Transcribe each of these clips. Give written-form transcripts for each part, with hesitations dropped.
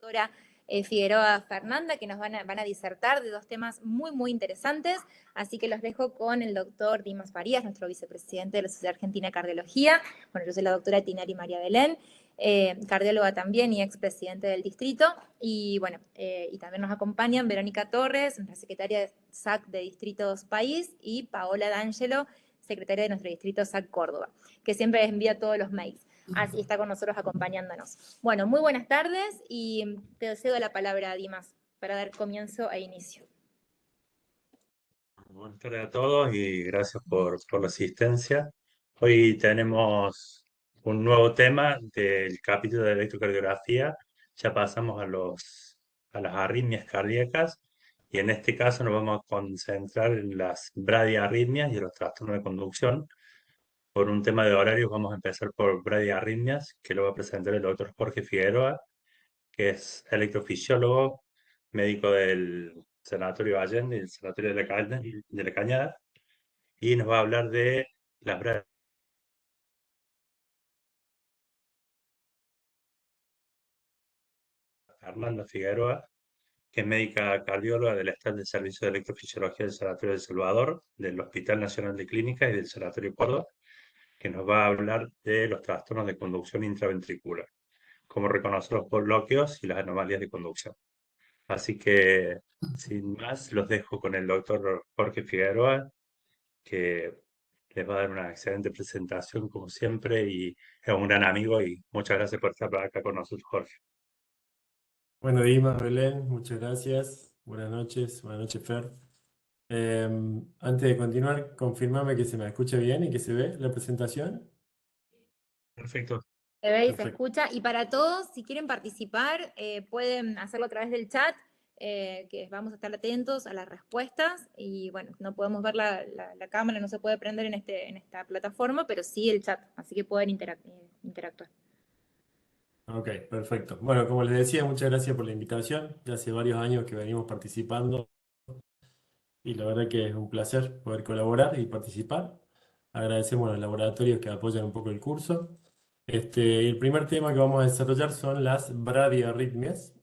doctora Figueroa Fernanda, que nos van a disertar de dos temas muy, muy interesantes. Así que los dejo con el doctor Dimas Farías, nuestro vicepresidente de la Sociedad Argentina de Cardiología. Bueno, yo soy la doctora Tinari María Belén, cardióloga también y expresidente del distrito. Y bueno, y también nos acompañan Verónica Torres, nuestra secretaria de SAC de Distritos País, y Paola D'Angelo, secretaria de nuestro distrito SAC Córdoba, que siempre envía todos los mails. Así está con nosotros acompañándonos. Bueno, muy buenas tardes y te cedo la palabra, Dimas, para dar comienzo e inicio. Buenas tardes a todos y gracias por la asistencia. Hoy tenemos un nuevo tema del capítulo de electrocardiografía. Ya pasamos a las arritmias cardíacas y en este caso nos vamos a concentrar en las bradiarritmias y los trastornos de conducción. Por un tema de horarios vamos a empezar por bradiarritmias, que lo va a presentar el doctor Jorge Figueroa, que es electrofisiólogo, médico del Sanatorio Allende y del Sanatorio de la Cañada, y nos va a hablar de las bradiarritmias. Fernanda Figueroa, que es médica cardióloga del staff del Servicio de Electrofisiología del Sanatorio de El Salvador, del Hospital Nacional de Clínicas y del Sanatorio Córdoba, que nos va a hablar de los trastornos de conducción intraventricular, cómo reconocer los bloqueos y las anomalías de conducción. Así que, sin más, los dejo con el doctor Jorge Figueroa, que les va a dar una excelente presentación, como siempre, y es un gran amigo, y muchas gracias por estar acá con nosotros, Jorge. Bueno, Dimas, Belén, muchas gracias. Buenas noches, Fer. Antes de continuar, confirmame que se me escucha bien y que se ve la presentación. Perfecto. Se ve y se Perfecto. escucha. Y para todos, si quieren participar, pueden hacerlo a través del chat, que vamos a estar atentos a las respuestas. Y bueno, no podemos ver la cámara, no se puede prender en esta plataforma, pero sí el chat, así que pueden interactuar. Ok, perfecto. Bueno, como les decía, muchas gracias por la invitación. Ya hace varios años que venimos participando y la verdad que es un placer poder colaborar y participar. Agradecemos a los laboratorios que apoyan un poco el curso. El primer tema que vamos a desarrollar son las bradiarritmias.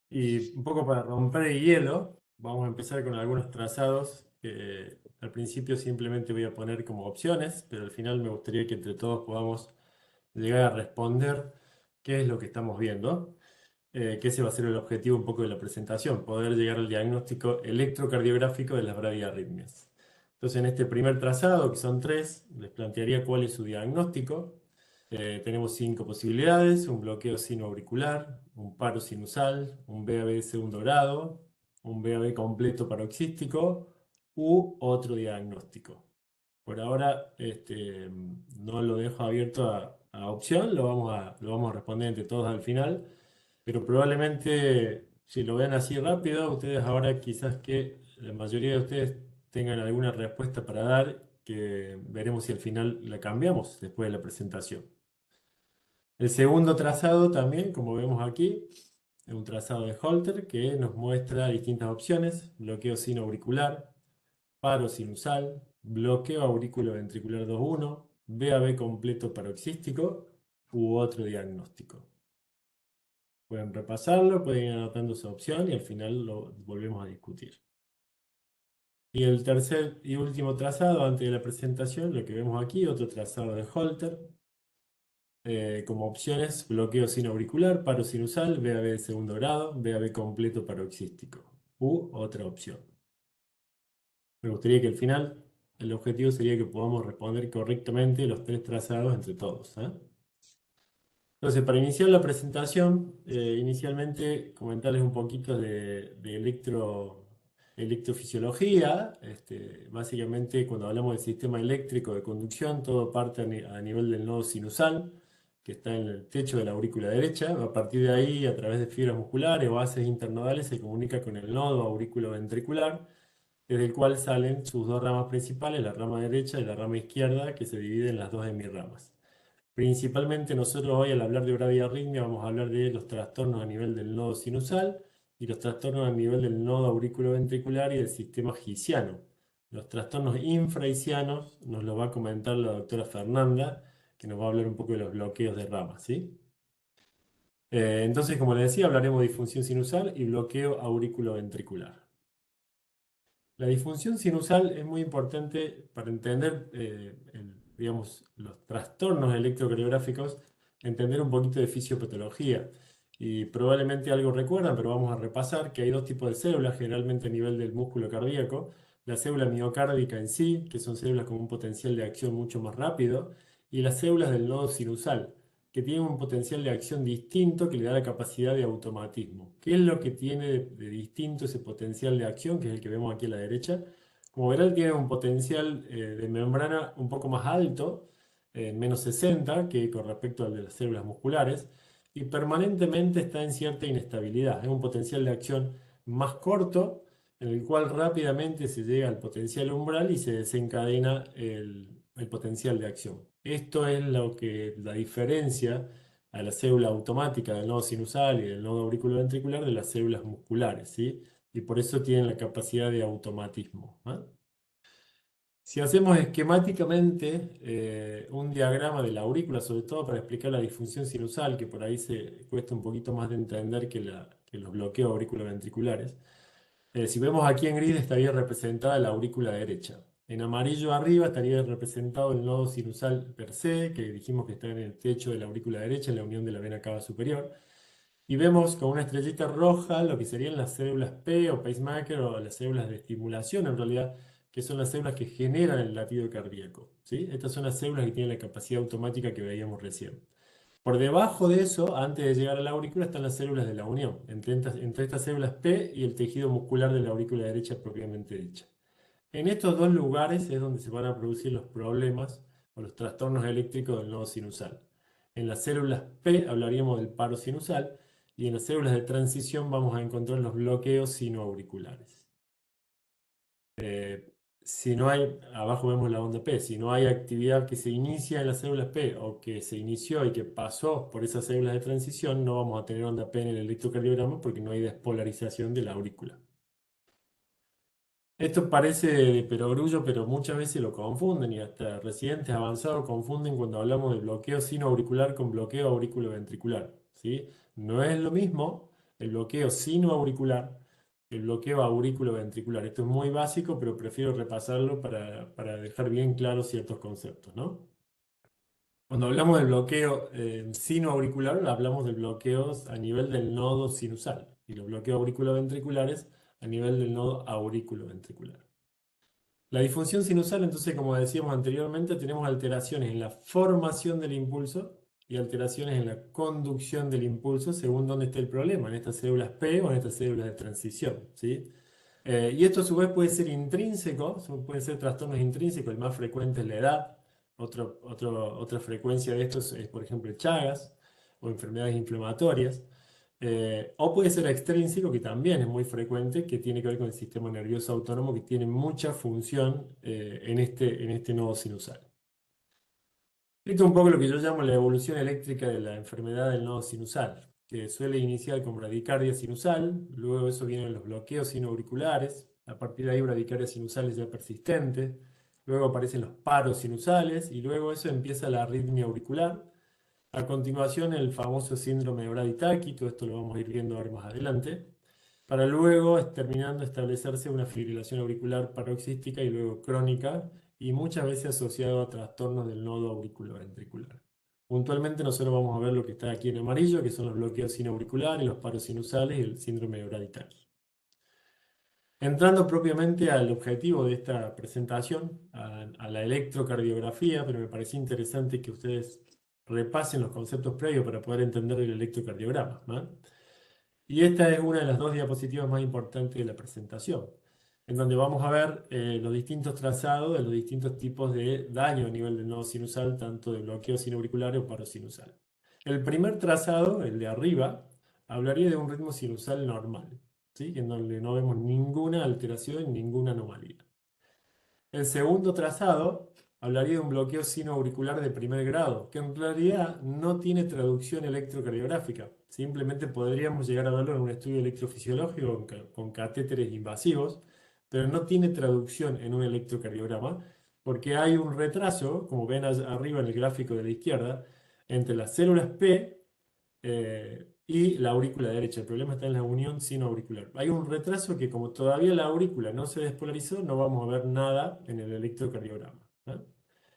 Y un poco para romper el hielo, vamos a empezar con algunos trazados que al principio simplemente voy a poner como opciones, pero al final me gustaría que entre todos podamos llegar a responder qué es lo que estamos viendo, que ese va a ser el objetivo un poco de la presentación, poder llegar al diagnóstico electrocardiográfico de las bradiarritmias. Entonces, en este primer trazado, que son tres, les plantearía cuál es su diagnóstico. Tenemos cinco posibilidades: un bloqueo sinoauricular, un paro sinusal, un VAB de segundo grado, un VAB completo paroxístico u otro diagnóstico. Por ahora no lo dejo abierto a opción, lo vamos a responder entre todos al final, pero probablemente si lo ven así rápido, ustedes ahora quizás que la mayoría de ustedes tengan alguna respuesta para dar, que veremos si al final la cambiamos después de la presentación. El segundo trazado también, como vemos aquí, es un trazado de Holter que nos muestra distintas opciones: bloqueo sinoauricular, paro sinusal, bloqueo auriculoventricular 2.1, VAB completo paroxístico u otro diagnóstico. Pueden repasarlo, pueden ir anotando su opción y al final lo volvemos a discutir. Y el tercer y último trazado antes de la presentación, lo que vemos aquí, otro trazado de Holter, como opciones: bloqueo sinoauricular, paro sinusal, VAB de segundo grado, VAB completo paroxístico u otra opción. Me gustaría que al final el objetivo sería que podamos responder correctamente los tres trazados entre todos, ¿eh? Entonces, para iniciar la presentación, inicialmente comentarles un poquito de electrofisiología. Básicamente, cuando hablamos del sistema eléctrico de conducción, todo parte a nivel del nodo sinusal, que está en el techo de la aurícula derecha. A partir de ahí, a través de fibras musculares o bases internodales, se comunica con el nodo auriculoventricular, desde el cual salen sus dos ramas principales, la rama derecha y la rama izquierda, que se dividen en las dos hemirramas. Principalmente nosotros hoy, al hablar de bradiarritmia, vamos a hablar de los trastornos a nivel del nodo sinusal y los trastornos a nivel del nodo auriculoventricular y del sistema gisiano. Los trastornos infrahisianos nos lo va a comentar la doctora Fernanda, que nos va a hablar un poco de los bloqueos de ramas, ¿sí? Entonces, como les decía, hablaremos de disfunción sinusal y bloqueo auriculoventricular. La disfunción sinusal es muy importante para entender, digamos, los trastornos electrocardiográficos, entender un poquito de fisiopatología. Y probablemente algo recuerdan, pero vamos a repasar que hay dos tipos de células, generalmente a nivel del músculo cardíaco. La célula miocárdica en sí, que son células con un potencial de acción mucho más rápido, y las células del nodo sinusal, que tienen un potencial de acción distinto que le da la capacidad de automatismo. ¿Qué es lo que tiene de distinto ese potencial de acción, que es el que vemos aquí a la derecha? Como verán, tiene un potencial de membrana un poco más alto, menos 60, que con respecto al de las células musculares, y permanentemente está en cierta inestabilidad. Es un potencial de acción más corto, en el cual rápidamente se llega al potencial umbral y se desencadena el potencial de acción. Esto es lo que la diferencia a la célula automática del nodo sinusal y del nodo auriculoventricular de las células musculares, ¿sí? Y por eso tienen la capacidad de automatismo, ¿ah? Si hacemos esquemáticamente un diagrama de la aurícula, sobre todo para explicar la disfunción sinusal, que por ahí se cuesta un poquito más de entender que los bloqueos auriculoventriculares, si vemos aquí en gris estaría representada la aurícula derecha. En amarillo arriba estaría representado el nodo sinusal per se, que dijimos que está en el techo de la aurícula derecha, en la unión de la vena cava superior. Y vemos con una estrellita roja lo que serían las células P o pacemaker o las células de estimulación en realidad, que son las células que generan el latido cardíaco, ¿sí? Estas son las células que tienen la capacidad automática que veíamos recién. Por debajo de eso, antes de llegar a la aurícula, están las células de la unión, entre estas células P y el tejido muscular de la aurícula derecha propiamente dicha. En estos dos lugares es donde se van a producir los problemas o los trastornos eléctricos del nodo sinusal. En las células P hablaríamos del paro sinusal y en las células de transición vamos a encontrar los bloqueos sinoauriculares. Si no hay, abajo vemos la onda P, si no hay actividad que se inicia en las células P o que se inició y que pasó por esas células de transición, no vamos a tener onda P en el electrocardiograma porque no hay despolarización de la aurícula. Esto parece de perogrullo, pero muchas veces lo confunden y hasta residentes avanzados confunden cuando hablamos de bloqueo sinoauricular con bloqueo auriculoventricular, ¿sí? No es lo mismo el bloqueo sinoauricular que el bloqueo auriculoventricular. Esto es muy básico, pero prefiero repasarlo para dejar bien claros ciertos conceptos, ¿no? Cuando hablamos del bloqueo sinoauricular, hablamos de bloqueos a nivel del nodo sinusal y los bloqueos auriculoventriculares a nivel del nodo auriculoventricular. La disfunción sinusal, entonces, como decíamos anteriormente, tenemos alteraciones en la formación del impulso y alteraciones en la conducción del impulso según dónde esté el problema, en estas células P o en estas células de transición, ¿sí? Y esto a su vez puede ser intrínseco, pueden ser trastornos intrínsecos, el más frecuente es la edad, otra frecuencia de estos es, por ejemplo, Chagas o enfermedades inflamatorias. O puede ser extrínseco, que también es muy frecuente, que tiene que ver con el sistema nervioso autónomo, que tiene mucha función en este nodo sinusal. Esto es un poco lo que yo llamo la evolución eléctrica de la enfermedad del nodo sinusal, que suele iniciar con bradicardia sinusal, luego eso vienen los bloqueos sinoauriculares, a partir de ahí bradicardia sinusales ya persistente, luego aparecen los paros sinusales y luego eso empieza la arritmia auricular. A continuación, el famoso síndrome de Brady-Taki, todo esto lo vamos a ir viendo ahora más adelante, para luego, terminando, establecerse una fibrilación auricular paroxística y luego crónica, y muchas veces asociado a trastornos del nodo auriculoventricular. Puntualmente nosotros vamos a ver lo que está aquí en amarillo, que son los bloqueos sinoauriculares, los paros sinusales y el síndrome de Brady-Taki. Entrando propiamente al objetivo de esta presentación, a la electrocardiografía, pero me parecía interesante que ustedes repasen los conceptos previos para poder entender el electrocardiograma, ¿no? Y esta es una de las dos diapositivas más importantes de la presentación, en donde vamos a ver los distintos trazados de los distintos tipos de daño a nivel del nodo sinusal, tanto de bloqueo sinoauricular o paro sinusal. El primer trazado, el de arriba, hablaría de un ritmo sinusal normal, ¿sí? En donde no vemos ninguna alteración, ninguna anomalía. El segundo trazado hablaría de un bloqueo sinoauricular de primer grado, que en realidad no tiene traducción electrocardiográfica. Simplemente podríamos llegar a verlo en un estudio electrofisiológico con catéteres invasivos, pero no tiene traducción en un electrocardiograma, porque hay un retraso, como ven arriba en el gráfico de la izquierda, entre las células P y la aurícula derecha. El problema está en la unión sinoauricular. Hay un retraso que como todavía la aurícula no se despolarizó, no vamos a ver nada en el electrocardiograma.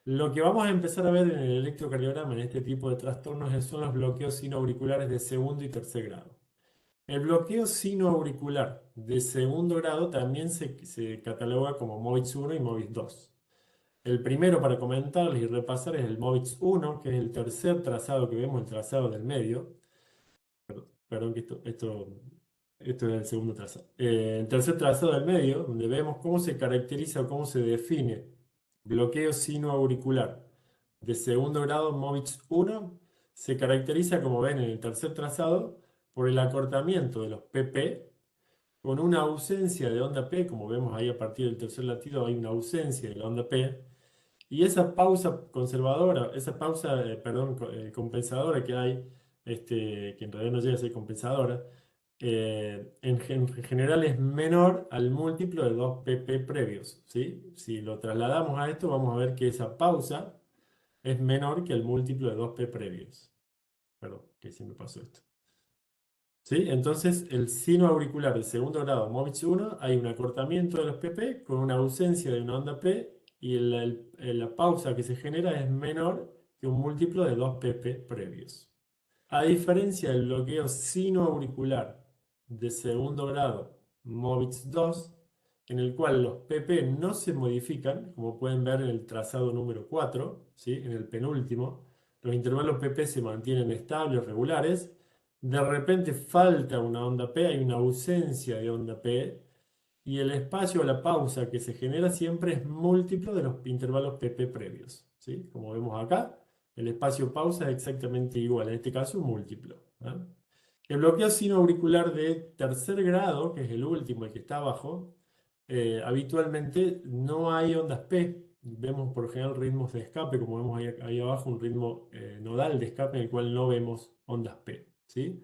Lo que vamos a empezar a ver en el electrocardiograma en este tipo de trastornos son los bloqueos sinoauriculares de segundo y tercer grado. El bloqueo sinoauricular de segundo grado también se cataloga como MOVIX 1 y MOVIX 2. El primero para comentarles y repasar es el MOVIX 1, que es el tercer trazado que vemos, el trazado del medio. Perdón que esto es el segundo trazado. El tercer trazado del medio, donde vemos cómo se caracteriza o cómo se define bloqueo sinoauricular de segundo grado MOVIX 1, se caracteriza, como ven en el tercer trazado, por el acortamiento de los PP, con una ausencia de onda P, como vemos ahí a partir del tercer latido hay una ausencia de la onda P, y esa pausa conservadora, esa pausa, compensadora que hay, que en realidad no llega a ser compensadora, en general es menor al múltiplo de 2 pp previos, ¿sí? Si lo trasladamos a esto, vamos a ver que esa pausa es menor que el múltiplo de 2 p previos. Perdón, que se me pasó esto. ¿Sí? Entonces, el sino auricular de segundo grado MOVIX 1, hay un acortamiento de los pp con una ausencia de una onda P y la pausa que se genera es menor que un múltiplo de 2 pp previos. A diferencia del bloqueo sinoauricular de segundo grado MOVIX 2, en el cual los pp no se modifican, como pueden ver en el trazado número 4, ¿sí? En el penúltimo, los intervalos pp se mantienen estables, regulares. De repente falta una onda P, hay una ausencia de onda P, y el espacio o la pausa que se genera siempre es múltiplo de los intervalos pp previos, ¿sí? Como vemos acá, el espacio pausa es exactamente igual, en este caso un múltiplo. El bloqueo sinoauricular de tercer grado, que es el último, el que está abajo, habitualmente no hay ondas P. Vemos por lo general ritmos de escape, como vemos ahí abajo, un ritmo nodal de escape en el cual no vemos ondas P, ¿sí?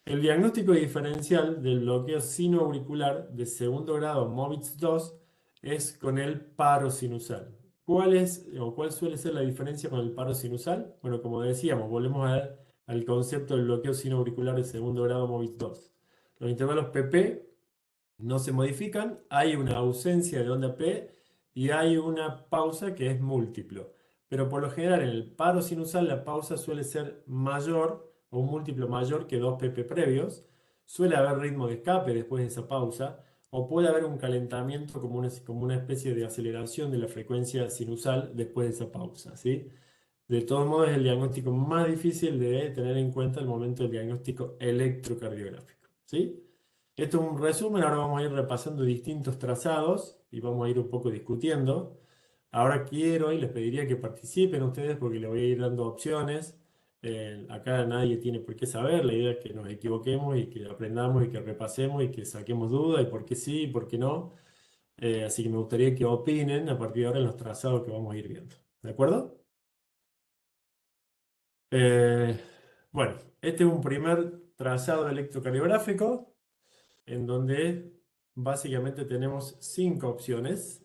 El diagnóstico diferencial del bloqueo sinoauricular de segundo grado MOVIX 2 es con el paro sinusal. ¿Cuál suele ser la diferencia con el paro sinusal? Bueno, como decíamos, volvemos al concepto del bloqueo sinoauricular de segundo grado MOVIX 2. Los intervalos PP no se modifican, hay una ausencia de onda P y hay una pausa que es múltiplo. Pero por lo general en el paro sinusal la pausa suele ser mayor o un múltiplo mayor que 2 pp previos. Suele haber ritmo de escape después de esa pausa o puede haber un calentamiento como una especie de aceleración de la frecuencia sinusal después de esa pausa, ¿sí? De todos modos es el diagnóstico más difícil de tener en cuenta al momento del diagnóstico electrocardiográfico, ¿sí? Esto es un resumen, ahora vamos a ir repasando distintos trazados y vamos a ir un poco discutiendo. Ahora quiero y les pediría que participen ustedes porque les voy a ir dando opciones. Acá nadie tiene por qué saber, la idea es que nos equivoquemos y que aprendamos y que repasemos y que saquemos dudas y por qué sí y por qué no. Así que me gustaría que opinen a partir de ahora en los trazados que vamos a ir viendo. ¿De acuerdo? Eh, bueno, este es un primer trazado electrocardiográfico en donde básicamente tenemos 5 opciones.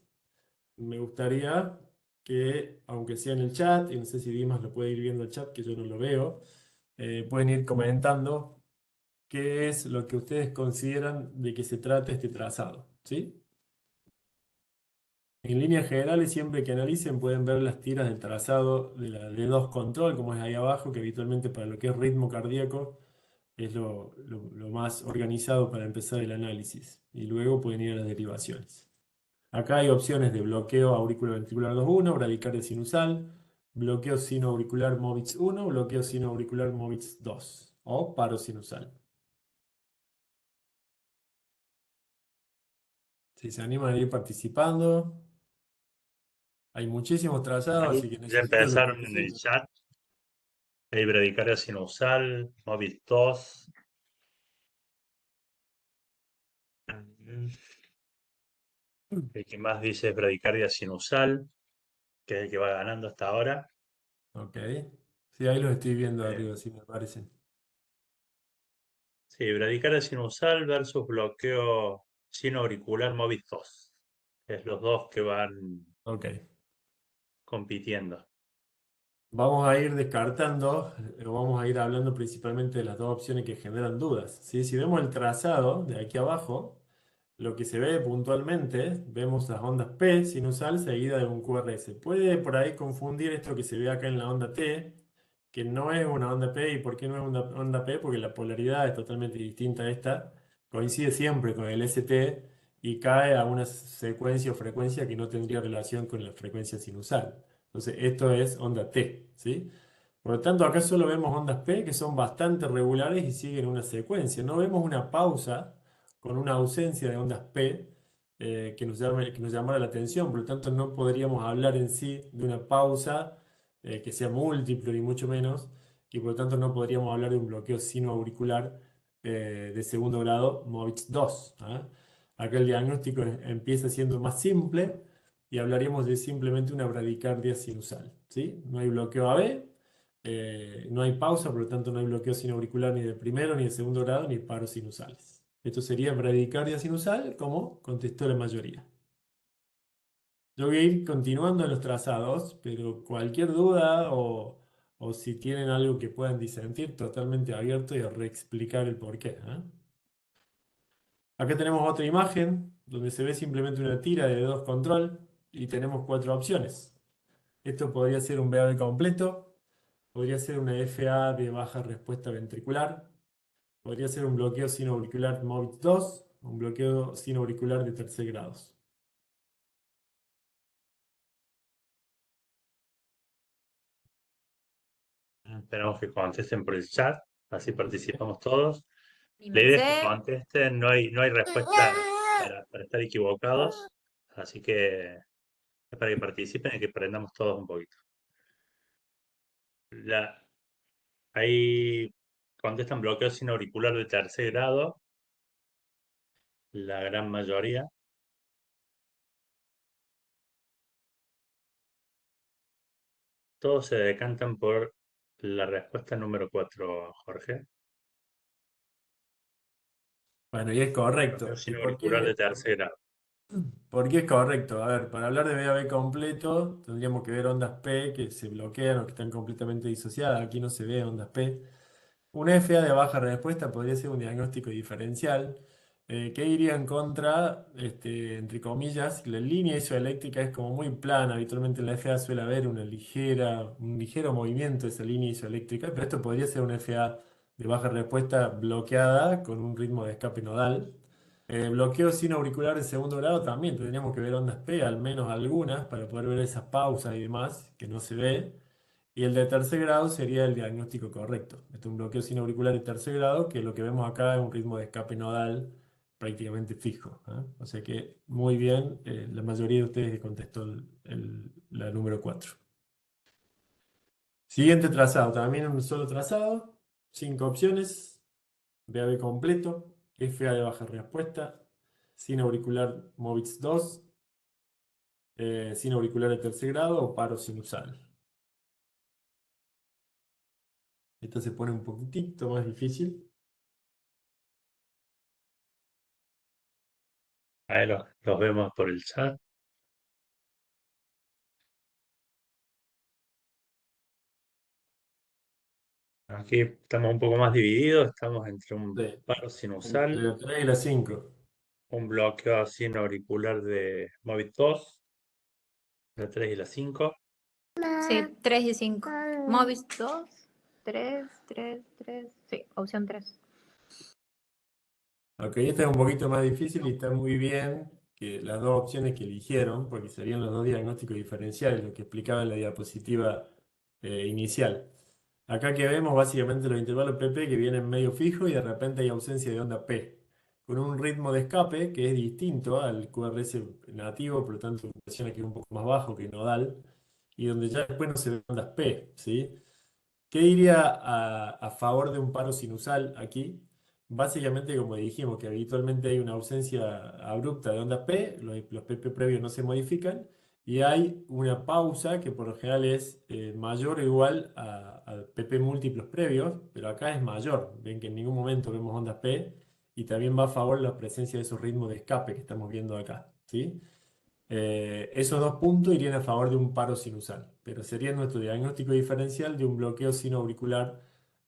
Me gustaría que, aunque sea en el chat, y no sé si Dimas lo puede ir viendo el chat, que yo no lo veo, pueden ir comentando qué es lo que ustedes consideran de que se trate este trazado, ¿sí? En líneas generales, siempre que analicen, pueden ver las tiras del trazado de la D2 control, como es ahí abajo, que habitualmente para lo que es ritmo cardíaco es lo más organizado para empezar el análisis. Y luego pueden ir a las derivaciones. Acá hay opciones de bloqueo auriculoventricular 2.1, bradicardia sinusal, bloqueo sinoauricular MOVIX 1, bloqueo sinoauricular MOVIX 2 o paro sinusal. Si se animan a ir participando, hay muchísimos trazados, Ahí así que ya necesito que empezaron en el participen. chat. Hay bradicardia sinusal, MOVIX 2. El que más dice es bradicardia sinusal, que es el que va ganando hasta ahora. Ok. Sí, ahí los estoy viendo Eh, arriba, sí me parecen. sí, bradicardia sinusal versus bloqueo sinoauricular MOVIX 2. Es los dos que van Ok. compitiendo. vamos a ir descartando, o vamos a ir hablando principalmente de las dos opciones que generan dudas, ¿sí? Si vemos el trazado de aquí abajo, lo que se ve puntualmente, vemos las ondas P sinusal seguida de un QRS. Puede por ahí confundir esto que se ve acá en la onda T, que no es una onda P. ¿Y por qué no es una onda P? Porque la polaridad es totalmente distinta a esta, coincide siempre con el ST y cae a una secuencia o frecuencia que no tendría relación con la frecuencia sinusal. Entonces, esto es onda T, ¿sí? Por lo tanto, acá solo vemos ondas P que son bastante regulares y siguen una secuencia. No vemos una pausa con una ausencia de ondas P que nos llamara la atención. Por lo tanto, no podríamos hablar en sí de una pausa que sea múltiple, ni mucho menos. Y por lo tanto, no podríamos hablar de un bloqueo sinoauricular de segundo grado MOVIX 2. ¿Ah? Acá el diagnóstico empieza siendo más simple y hablaríamos de simplemente una bradicardia sinusal, ¿sí? No hay bloqueo AB, no hay pausa, por lo tanto no hay bloqueo sinoauricular ni de primero, ni de segundo grado, ni paros sinusales. Esto sería bradicardia sinusal, como contestó la mayoría. Yo voy a ir continuando en los trazados, pero cualquier duda o si tienen algo que puedan disentir, totalmente abierto y a reexplicar el porqué. ¿Eh? Acá tenemos otra imagen donde se ve simplemente una tira de dos control y tenemos cuatro opciones. Esto podría ser un VAB completo, podría ser una FA de baja respuesta ventricular, podría ser un bloqueo sinoauricular MOVIX 2, un bloqueo sinoauricular de tercer grado. Esperamos que contesten por el chat, así participamos todos. La idea es que Anímense. contesten, no hay respuesta para estar equivocados, así que es para que participen y que aprendamos todos un poquito. Ahí contestan bloqueo sinoauricular de tercer grado, la gran mayoría. Todos se decantan por la respuesta número 4, Jorge. Bueno, y es correcto. Bloqueo ¿Y por sinoauricular de qué? tercer grado. ¿Por qué es correcto? A ver, para hablar de VAB completo, tendríamos que ver ondas P que se bloquean o que están completamente disociadas. Aquí no se ve ondas P. Una FA de baja respuesta podría ser un diagnóstico diferencial que iría en contra, entre comillas, la línea isoeléctrica es como muy plana. Habitualmente en la FA suele haber un ligero movimiento de esa línea isoeléctrica, pero esto podría ser una FA de baja respuesta bloqueada con un ritmo de escape nodal. Bloqueo sin auricular de segundo grado también tendríamos que ver ondas P, al menos algunas, para poder ver esas pausas y demás que no se ve. Y el de tercer grado sería el diagnóstico correcto. Este es un bloqueo sinauricular de tercer grado, que lo que vemos acá es un ritmo de escape nodal prácticamente fijo. ¿Eh? O sea que muy bien, la mayoría de ustedes contestó la número 4. Siguiente trazado, también un solo trazado, 5 opciones, VAB completo, FA de baja respuesta, sin auricular MOVIX 2, sin auricular de tercer grado o paro sinusal. Esto se pone un poquitito más difícil. Ahí los vemos por el chat. Aquí estamos un poco más divididos, estamos entre un Sí. paro Entre sinusal, la 3 y la 5. un bloqueo sinoauricular de MOVIX 2, la 3 y la 5. Sí, 3 y 5. Movis 2, 3, 3, 3. Sí, opción 3. Ok, esta es un poquito más difícil y está muy bien que las dos opciones que eligieron, porque serían los dos diagnósticos diferenciales, lo que explicaba en la diapositiva inicial. Acá que vemos básicamente los intervalos PP que vienen medio fijos y de repente hay ausencia de onda P, con un ritmo de escape que es distinto al QRS nativo, por lo tanto, presión aquí un poco más bajo que nodal, y donde ya después no se ven ondas P, ¿sí? ¿Qué diría a favor de un paro sinusal aquí? Básicamente, como dijimos, que habitualmente hay una ausencia abrupta de ondas P, los PP previos no se modifican, y hay una pausa que por lo general es mayor o igual a PP múltiplos previos, pero acá es mayor. Ven que en ningún momento vemos ondas P, y también va a favor la presencia de esos ritmos de escape que estamos viendo acá, ¿sí? Esos dos puntos irían a favor de un paro sinusal, pero sería nuestro diagnóstico diferencial de un bloqueo sinoauricular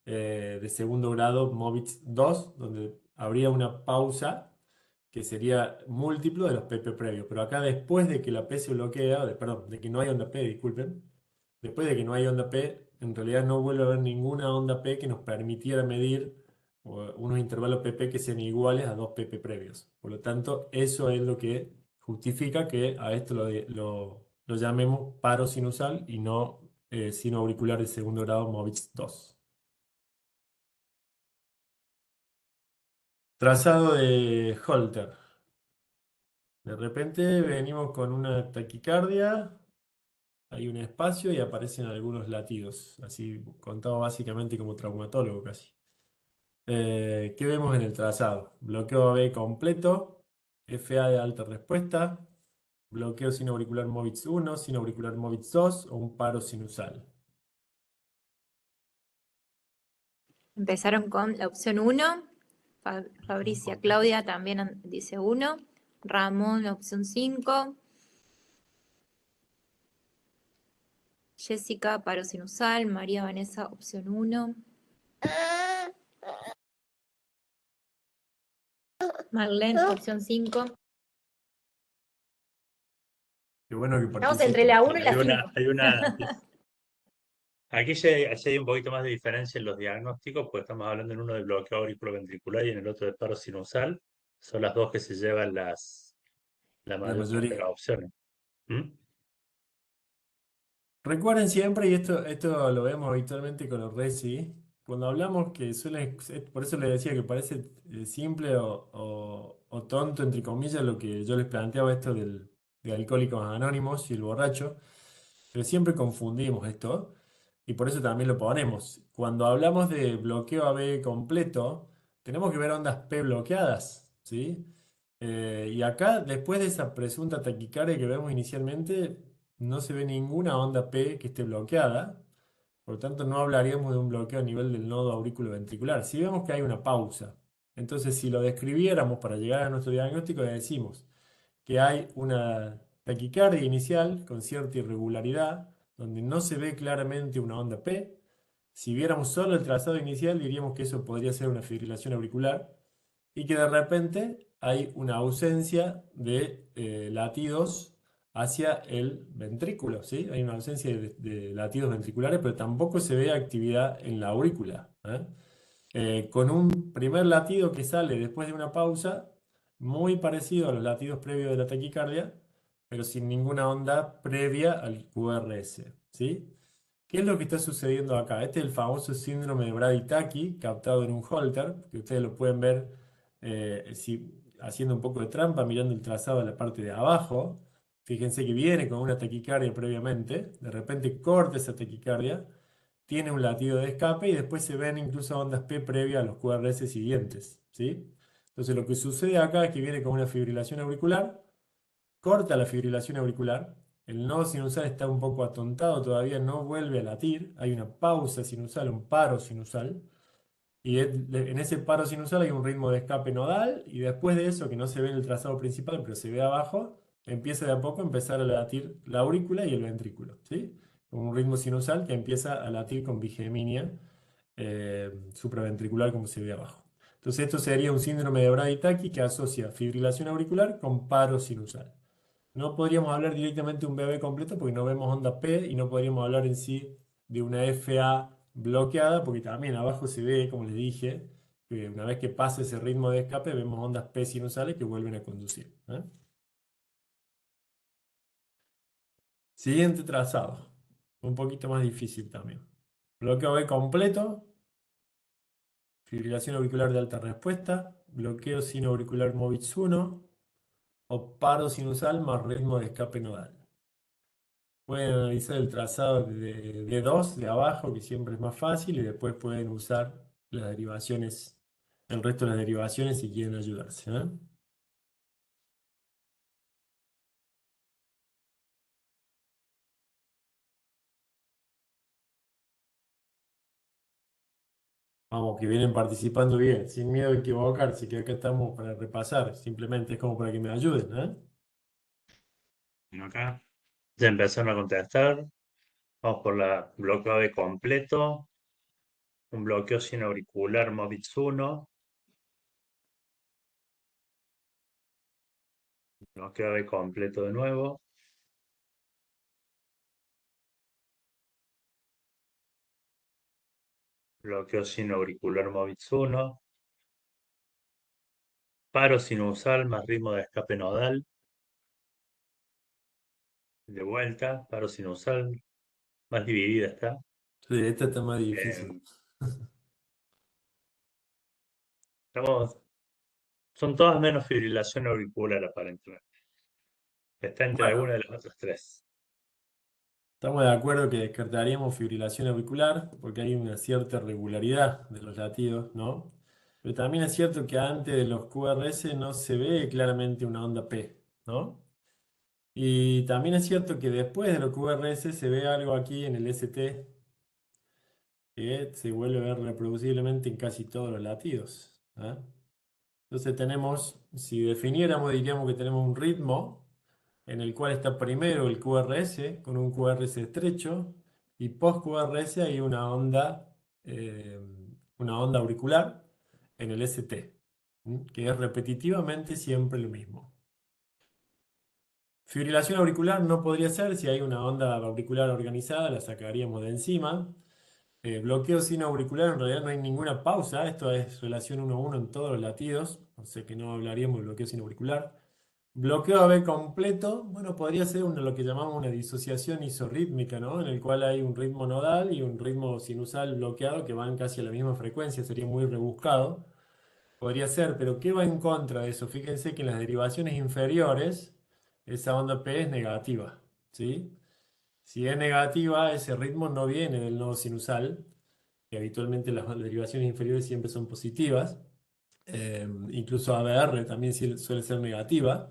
de segundo grado MOVITS 2, donde habría una pausa que sería múltiplo de los PP previos. Pero acá después de que la P se bloquea, perdón, de que no hay onda P, disculpen, después de que no hay onda P, en realidad no vuelve a haber ninguna onda P que nos permitiera medir unos intervalos PP que sean iguales a dos PP previos. Por lo tanto, eso es lo que justifica que a esto lo llamemos paro sinusal y no sino auricular de segundo grado MOVITS 2. Trazado de Holter. De repente venimos con una taquicardia, hay un espacio y aparecen algunos latidos, así contado básicamente como traumatólogo casi. ¿Qué vemos en el trazado? Bloqueo AB completo, FA de alta respuesta, bloqueo sinoauricular MOVITS 1, sinoauricular MOVITS 2 o un paro sinusal. Empezaron con la opción 1, Fabricia Claudia también dice 1, Ramón la opción 5, Jessica paro sinusal, María Vanessa opción 1, Marlene opción 5. Qué bueno que Estamos entre participen. la 1 y la Hay 5. aquí ya hay un poquito más de diferencia en los diagnósticos, pues estamos hablando en uno de bloqueo auriculoventricular y en el otro de paro sinusal. Son las dos que se llevan la La mayor parte de mayoría. las opciones. ¿Mm? Recuerden siempre, y esto lo vemos habitualmente con los RESI, cuando hablamos que suelen, por eso les decía que parece simple o tonto, entre comillas, lo que yo les planteaba esto de Alcohólicos Anónimos y el borracho, pero siempre confundimos esto y por eso también lo ponemos. Cuando hablamos de bloqueo AB completo, tenemos que ver ondas P bloqueadas, ¿sí? Y acá, después de esa presunta taquicardia que vemos inicialmente, no se ve ninguna onda P que esté bloqueada, por lo tanto no hablaríamos de un bloqueo a nivel del nodo auriculoventricular. Si vemos que hay una pausa, entonces si lo describiéramos para llegar a nuestro diagnóstico, le decimos que hay una taquicardia inicial con cierta irregularidad, donde no se ve claramente una onda P. Si viéramos solo el trazado inicial, diríamos que eso podría ser una fibrilación auricular y que de repente hay una ausencia de latidos hacia el ventrículo, ¿sí? Hay una ausencia de latidos ventriculares, pero tampoco se ve actividad en la aurícula, ¿eh? Con un primer latido que sale después de una pausa, muy parecido a los latidos previos de la taquicardia, pero sin ninguna onda previa al QRS, ¿sí? ¿Qué es lo que está sucediendo acá? Este es el famoso síndrome de Brady-Taki, captado en un Holter, que ustedes lo pueden ver haciendo un poco de trampa, mirando el trazado de la parte de abajo. Fíjense que viene con una taquicardia previamente, de repente corta esa taquicardia, tiene un latido de escape y después se ven incluso ondas P previas a los QRS siguientes, ¿sí? Entonces lo que sucede acá es que viene con una fibrilación auricular, corta la fibrilación auricular, el nodo sinusal está un poco atontado todavía, no vuelve a latir, hay una pausa sinusal, un paro sinusal, y en ese paro sinusal hay un ritmo de escape nodal, y después de eso, que no se ve en el trazado principal, pero se ve abajo, empieza de a poco a empezar a latir la aurícula y el ventrículo, ¿sí? Un ritmo sinusal que empieza a latir con bigeminia supraventricular, como se ve abajo. Entonces, esto sería un síndrome de Brady-Taki que asocia fibrilación auricular con paro sinusal. No podríamos hablar directamente de un BB completo porque no vemos onda P y no podríamos hablar en sí de una FA bloqueada porque también abajo se ve, como les dije, que una vez que pasa ese ritmo de escape vemos ondas P sinusales que vuelven a conducir, ¿eh? Siguiente trazado, un poquito más difícil también. Bloqueo B completo, fibrilación auricular de alta respuesta, bloqueo sinoauricular MOVITS 1 o paro sinusal más ritmo de escape nodal. Pueden analizar el trazado de D2 de abajo, que siempre es más fácil, y después pueden usar las derivaciones, el resto de las derivaciones si quieren ayudarse, ¿eh? Vamos, que vienen participando bien, sin miedo a equivocarse, que acá estamos para repasar, simplemente es como para que me ayuden, ¿eh? Bueno, acá ya empezaron a contestar. Vamos por la bloqueo de completo. Un bloqueo sin auricular Movitz 1. Bloqueo de completo de nuevo. Bloqueo sin auricular Movitz 1. Paro sinusal más ritmo de escape nodal. De vuelta, paro sinusal. Más dividida está. Sí, esta está más difícil. Eh, son todas menos fibrilación auricular aparentemente. Está entre Bueno, alguna de las otras tres. estamos de acuerdo que descartaríamos fibrilación auricular porque hay una cierta regularidad de los latidos, ¿no? Pero también es cierto que antes de los QRS no se ve claramente una onda P, ¿no? Y también es cierto que después de los QRS se ve algo aquí en el ST que se vuelve a ver reproduciblemente en casi todos los latidos, ¿ah? Entonces tenemos, si definiéramos, diríamos que tenemos un ritmo en el cual está primero el QRS con un QRS estrecho y post QRS hay eh, una onda auricular en el ST, que es repetitivamente siempre lo mismo. Fibrilación auricular no podría ser, si hay una onda auricular organizada la sacaríamos de encima. Bloqueo sin auricular, en realidad no hay ninguna pausa, esto es relación 1-1 en todos los latidos, o sea que no hablaríamos de bloqueo sin auricular. Bloqueo AB completo, bueno, podría ser lo que llamamos una disociación isorrítmica, ¿no? En el cual hay un ritmo nodal y un ritmo sinusal bloqueado que van casi a la misma frecuencia, sería muy rebuscado. Podría ser, pero ¿qué va en contra de eso? Fíjense que en las derivaciones inferiores esa onda P es negativa, ¿sí? Si es negativa, ese ritmo no viene del nodo sinusal, que habitualmente las derivaciones inferiores siempre son positivas. Incluso ABR también suele ser negativa.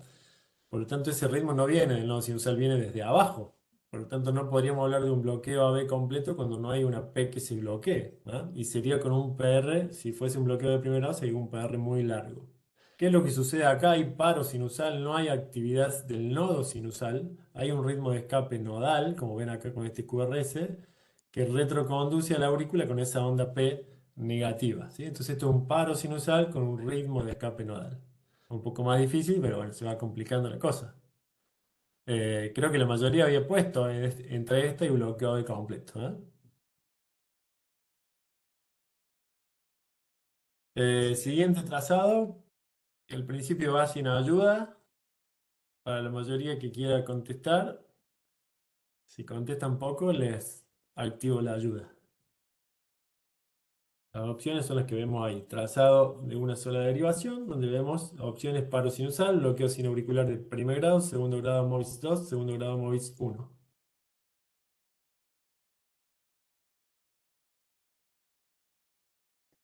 Por lo tanto, ese ritmo no viene del nodo sinusal, viene desde abajo. Por lo tanto, no podríamos hablar de un bloqueo AB completo cuando no hay una P que se bloquee, ¿no? Y sería con un PR, si fuese un bloqueo de primer grado, sería un PR muy largo. ¿Qué es lo que sucede acá? Hay paro sinusal, no hay actividad del nodo sinusal, hay un ritmo de escape nodal, como ven acá con este QRS, que retroconduce a la aurícula con esa onda P negativa, ¿sí? Entonces esto es un paro sinusal con un ritmo de escape nodal. Un poco más difícil, pero bueno, se va complicando la cosa. Creo que la mayoría había puesto entre esta y bloqueo de completo, ¿eh? Siguiente trazado, el principio va sin ayuda, para la mayoría que quiera contestar. Si contestan poco, les activo la ayuda. Las opciones son las que vemos ahí. Trazado de una sola derivación, donde vemos opciones paro sinusal, bloqueo sin auricular de primer grado, segundo grado MOVIS 2, segundo grado MOVIS 1.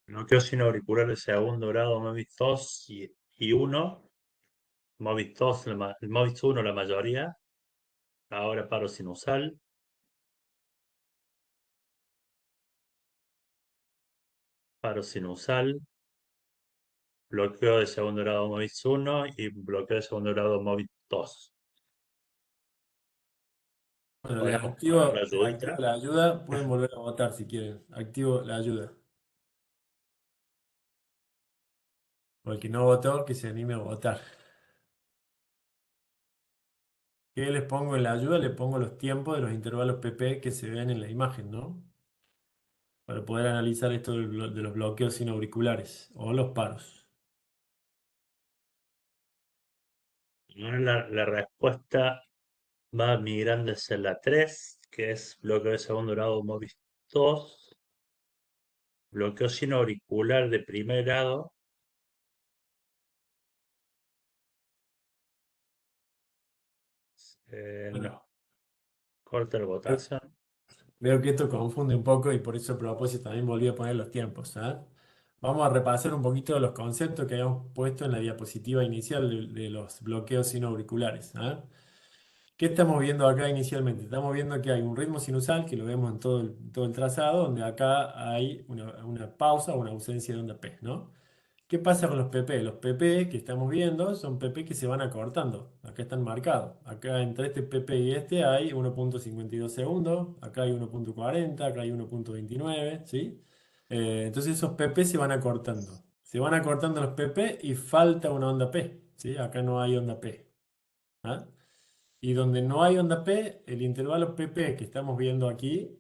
Bloqueo sin auricular de segundo grado Movitz 2 y 1. Movitz 2, el Movitz 1 la mayoría. Ahora paro sinusal. Paro sinusal. Bloqueo de segundo grado Movitz 1 y bloqueo de segundo grado Movitz 2. Bueno, Podemos poner la les activo ayudita. la ayuda. Pueden volver a votar si quieren. Activo la ayuda. O el que no votó, que se anime a votar. ¿Qué les pongo en la ayuda? Le pongo los tiempos de los intervalos PP que se ven en la imagen, ¿no? Para poder analizar esto de los bloqueos sin auriculares o los paros. Ahora la respuesta va migrando hacia la 3, que es bloqueo de segundo grado Movitz 2. Bloqueo sin auricular de primer grado. Bueno, No. Corta la votación. veo que esto confunde un poco y por eso a propósito también volví a poner los tiempos, ¿ah? Vamos a repasar un poquito los conceptos que habíamos puesto en la diapositiva inicial de los bloqueos sin auriculares, ¿ah? ¿Qué estamos viendo acá inicialmente? Estamos viendo que hay un ritmo sinusal, que lo vemos en todo el trazado, donde acá hay una pausa o una ausencia de onda P, ¿no? ¿Qué pasa con los PP? Los PP que estamos viendo son PP que se van acortando. Acá están marcados. Acá entre este PP y este hay 1,52 segundos. Acá hay 1,40. Acá hay 1,29. ¿Sí? Entonces esos PP se van acortando. Se van acortando los PP y falta una onda P. ¿Sí? Acá no hay onda P. ¿Ah? Y donde no hay onda P, el intervalo PP que estamos viendo aquí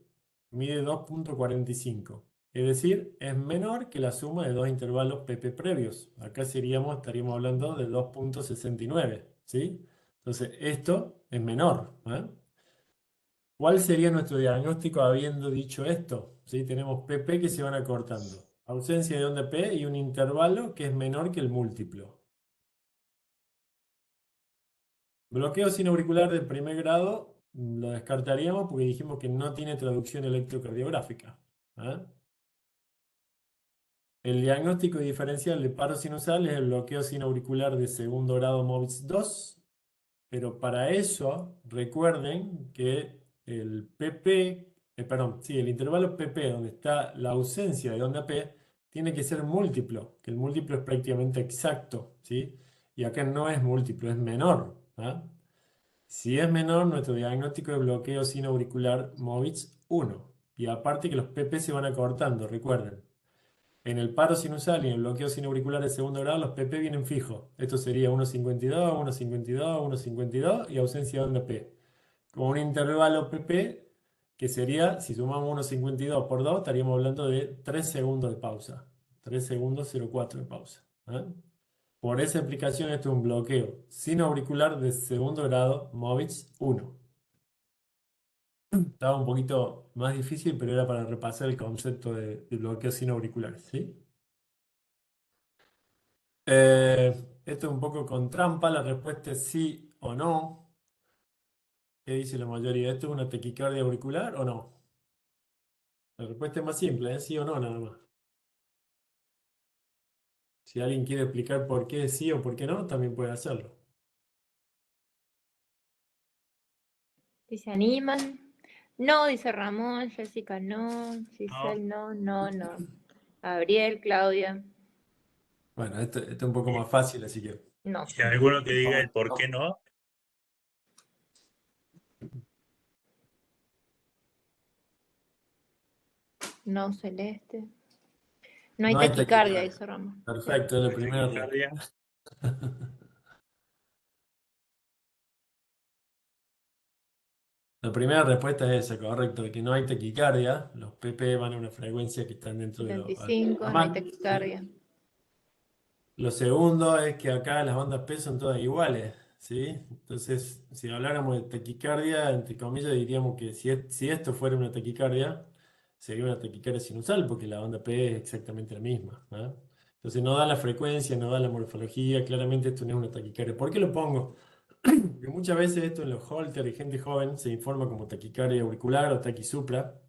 mide 2,45. Es decir, es menor que la suma de dos intervalos PP previos. Acá estaríamos hablando de 2,69. ¿Sí? Entonces, esto es menor. ¿Ah? ¿Cuál sería nuestro diagnóstico habiendo dicho esto? ¿Sí? Tenemos PP que se van acortando. Ausencia de onda P y un intervalo que es menor que el múltiplo. Bloqueo sin auricular de primer grado lo descartaríamos porque dijimos que no tiene traducción electrocardiográfica. ¿Ah? El diagnóstico diferencial de paro sinusal es el bloqueo sin auricular de segundo grado MOVIX 2, pero para eso recuerden que el PP, perdón, sí, el intervalo PP donde está la ausencia de onda P tiene que ser múltiplo, que el múltiplo es prácticamente exacto, ¿sí? Y acá no es múltiplo, es menor. ¿Ah? Si es menor, nuestro diagnóstico de bloqueo sin auricular MOVIX 1. Y aparte que los PP se van acortando, recuerden. En el paro sinusal y en el bloqueo sin auricular de segundo grado, los PP vienen fijos. Esto sería 1,52, 1,52, 1,52 y ausencia de onda P. Con un intervalo PP que sería, si sumamos 1,52 por 2, estaríamos hablando de 3 segundos de pausa. 3 segundos 0,4 de pausa. ¿Ah? Por esa explicación, esto es un bloqueo sin auricular de segundo grado MOVIX 1. Estaba un poquito más difícil, pero era para repasar el concepto de bloqueo sin auriculares, ¿sí? Esto es un poco con trampa, la respuesta es sí o no. ¿Qué dice la mayoría? ¿Esto es una taquicardia auricular o no? La respuesta es más simple, es sí o no nada más. Si alguien quiere explicar por qué es sí o por qué no, también puede hacerlo. Si se animan. No, dice Ramón, Jessica no, No. Giselle no. Gabriel, Claudia, Bueno, esto es un poco más fácil, así que... no. Si hay alguno que diga el por qué no, No, Celeste. No hay No hay taquicardia, taquicardia. dice Ramón. Sí. Perfecto, es la la primera. taquicardia, La primera respuesta es esa, correcto, de que no hay taquicardia. Los PP van a una frecuencia que están dentro de lo 75, no hay normal, ¿sí? taquicardia. Lo segundo es que acá las ondas P son todas iguales, ¿sí? Entonces, si habláramos de taquicardia, entre comillas, diríamos que si esto fuera una taquicardia, sería una taquicardia sinusal, porque la onda P es exactamente la misma, ¿ah? Entonces, no da la frecuencia, no da la morfología, claramente esto no es una taquicardia. ¿Por qué lo pongo? Porque muchas veces esto en los Holter y gente joven se informa como taquicardia auricular o taquisupra,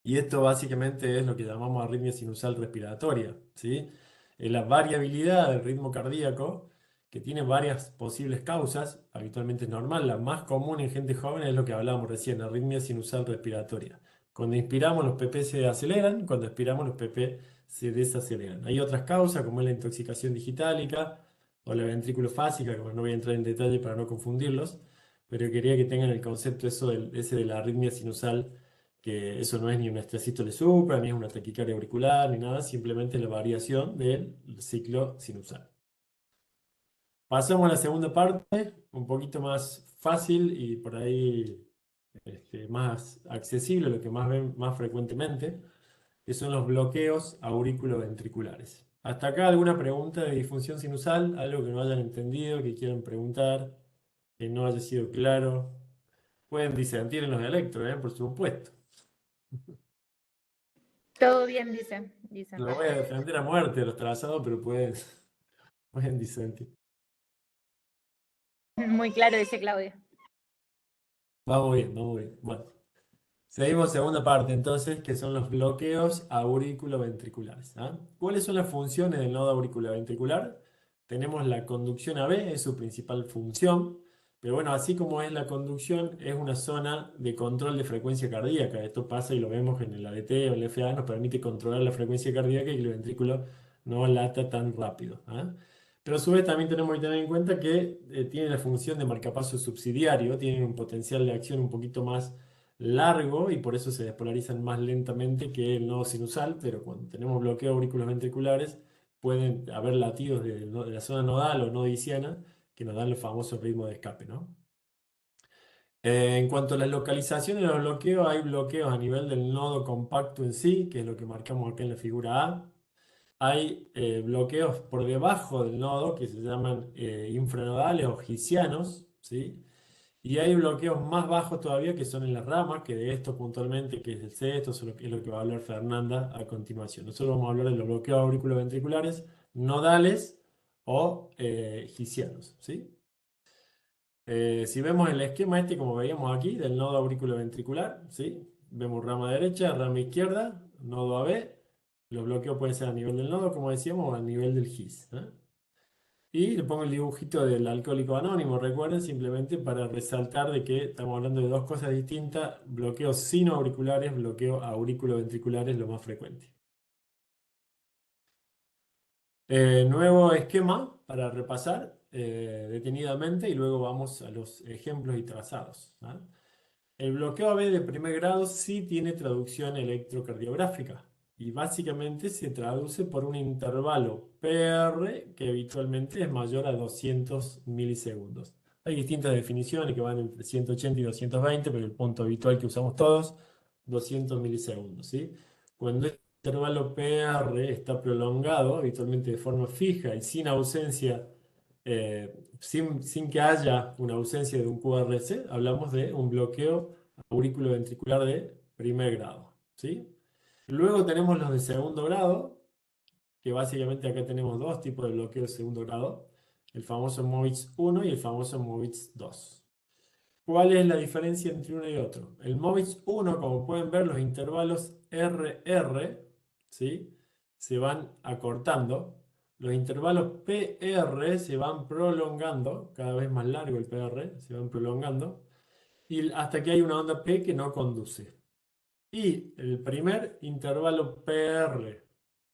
y esto básicamente es lo que llamamos arritmia sinusal respiratoria, ¿sí? Es la variabilidad del ritmo cardíaco que tiene varias posibles causas, habitualmente es normal, la más común en gente joven es lo que hablábamos recién, arritmia sinusal respiratoria. Cuando inspiramos los PP se aceleran, cuando expiramos los PP se desaceleran. Hay otras causas como es la intoxicación digitálica o la ventrículofásica, que no voy a entrar en detalle para no confundirlos, pero quería que tengan el concepto ese de la arritmia sinusal, que eso no es ni una estrasístole supra, ni es una taquicardia auricular, ni nada, simplemente la variación del ciclo sinusal. Pasamos a la segunda parte, un poquito más fácil y por ahí más accesible, lo que más ven más frecuentemente, que son los bloqueos auriculoventriculares. ¿Hasta acá alguna pregunta de disfunción sinusal? ¿Algo que no hayan entendido, que quieran preguntar, que no haya sido claro? Pueden disentir en los dialectos, por supuesto. Todo bien, dice Lo voy a defender a muerte los trazados, pero pueden disentir. Muy claro, dice Claudia. Vamos bien, vamos bien. Bueno, seguimos segunda parte entonces, que son los bloqueos auriculoventriculares. ¿Ah? ¿Cuáles son las funciones del nodo auriculoventricular? Tenemos la conducción AB, es su principal función, pero bueno, así como es la conducción, es una zona de control de frecuencia cardíaca. Esto pasa y lo vemos en el ADT o el FA, nos permite controlar la frecuencia cardíaca y que el ventrículo no lata tan rápido. ¿Ah? Pero a su vez también tenemos que tener en cuenta que tiene la función de marcapaso subsidiario, tiene un potencial de acción un poquito más largo y por eso se despolarizan más lentamente que el nodo sinusal, pero cuando tenemos bloqueo aurículos ventriculares pueden haber latidos de la zona nodal o nodiciana que nos dan los famosos ritmos de escape, ¿no? En cuanto a las localizaciones de los bloqueos, hay bloqueos a nivel del nodo compacto en sí, que es lo que marcamos acá en la figura A. Hay bloqueos por debajo del nodo que se llaman infranodales o gisianos, ¿sí? Y hay bloqueos más bajos todavía que son en las ramas, que de esto puntualmente, que es el sexto, es lo que va a hablar Fernanda a continuación. Nosotros vamos a hablar de los bloqueos auriculoventriculares nodales o gisianos, ¿sí? Si vemos el esquema este, como veíamos aquí, del nodo auriculoventricular, ¿sí? Vemos rama derecha, rama izquierda, nodo AB. Los bloqueos pueden ser a nivel del nodo, como decíamos, o a nivel del GIS. ¿Eh? Y le pongo el dibujito del alcohólico anónimo, recuerden, simplemente para resaltar de que estamos hablando de dos cosas distintas, bloqueos sinoauriculares, bloqueo auriculoventriculares, lo más frecuente. Nuevo esquema para repasar detenidamente y luego vamos a los ejemplos y trazados. ¿Ah? El bloqueo AB de primer grado sí tiene traducción electrocardiográfica y básicamente se traduce por un intervalo PR que habitualmente es mayor a 200 milisegundos. Hay distintas definiciones que van entre 180 y 220, pero el punto habitual que usamos todos, 200 milisegundos. ¿Sí? Cuando este intervalo PR está prolongado, habitualmente de forma fija y sin ausencia sin que haya una ausencia de un QRS, hablamos de un bloqueo auriculoventricular de primer grado. ¿Sí? Luego tenemos los de segundo grado, que básicamente acá tenemos dos tipos de bloqueo de segundo grado, el famoso MOVITS 1 y el famoso MOVITS 2. ¿Cuál es la diferencia entre uno y otro? El MOVITS 1, como pueden ver, los intervalos RR, ¿sí? Se van acortando. Los intervalos PR se van prolongando, cada vez más largo el PR, se van prolongando, y hasta que hay una onda P que no conduce. Y el primer intervalo PR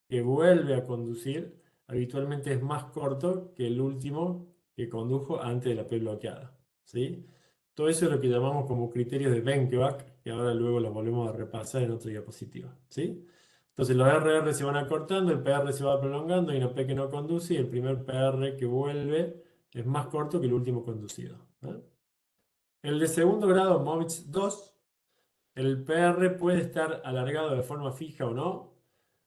que vuelve a conducir, habitualmente es más corto que el último que condujo antes de la P bloqueada. ¿Sí? Todo eso es lo que llamamos como criterios de Benkeback, que ahora luego lo volvemos a repasar en otra diapositiva. ¿Sí? Entonces los RR se van acortando, el PR se va prolongando, hay una P que no conduce y el primer PR que vuelve es más corto que el último conducido. ¿Eh? El de segundo grado, MOVITS 2, el PR puede estar alargado de forma fija o no,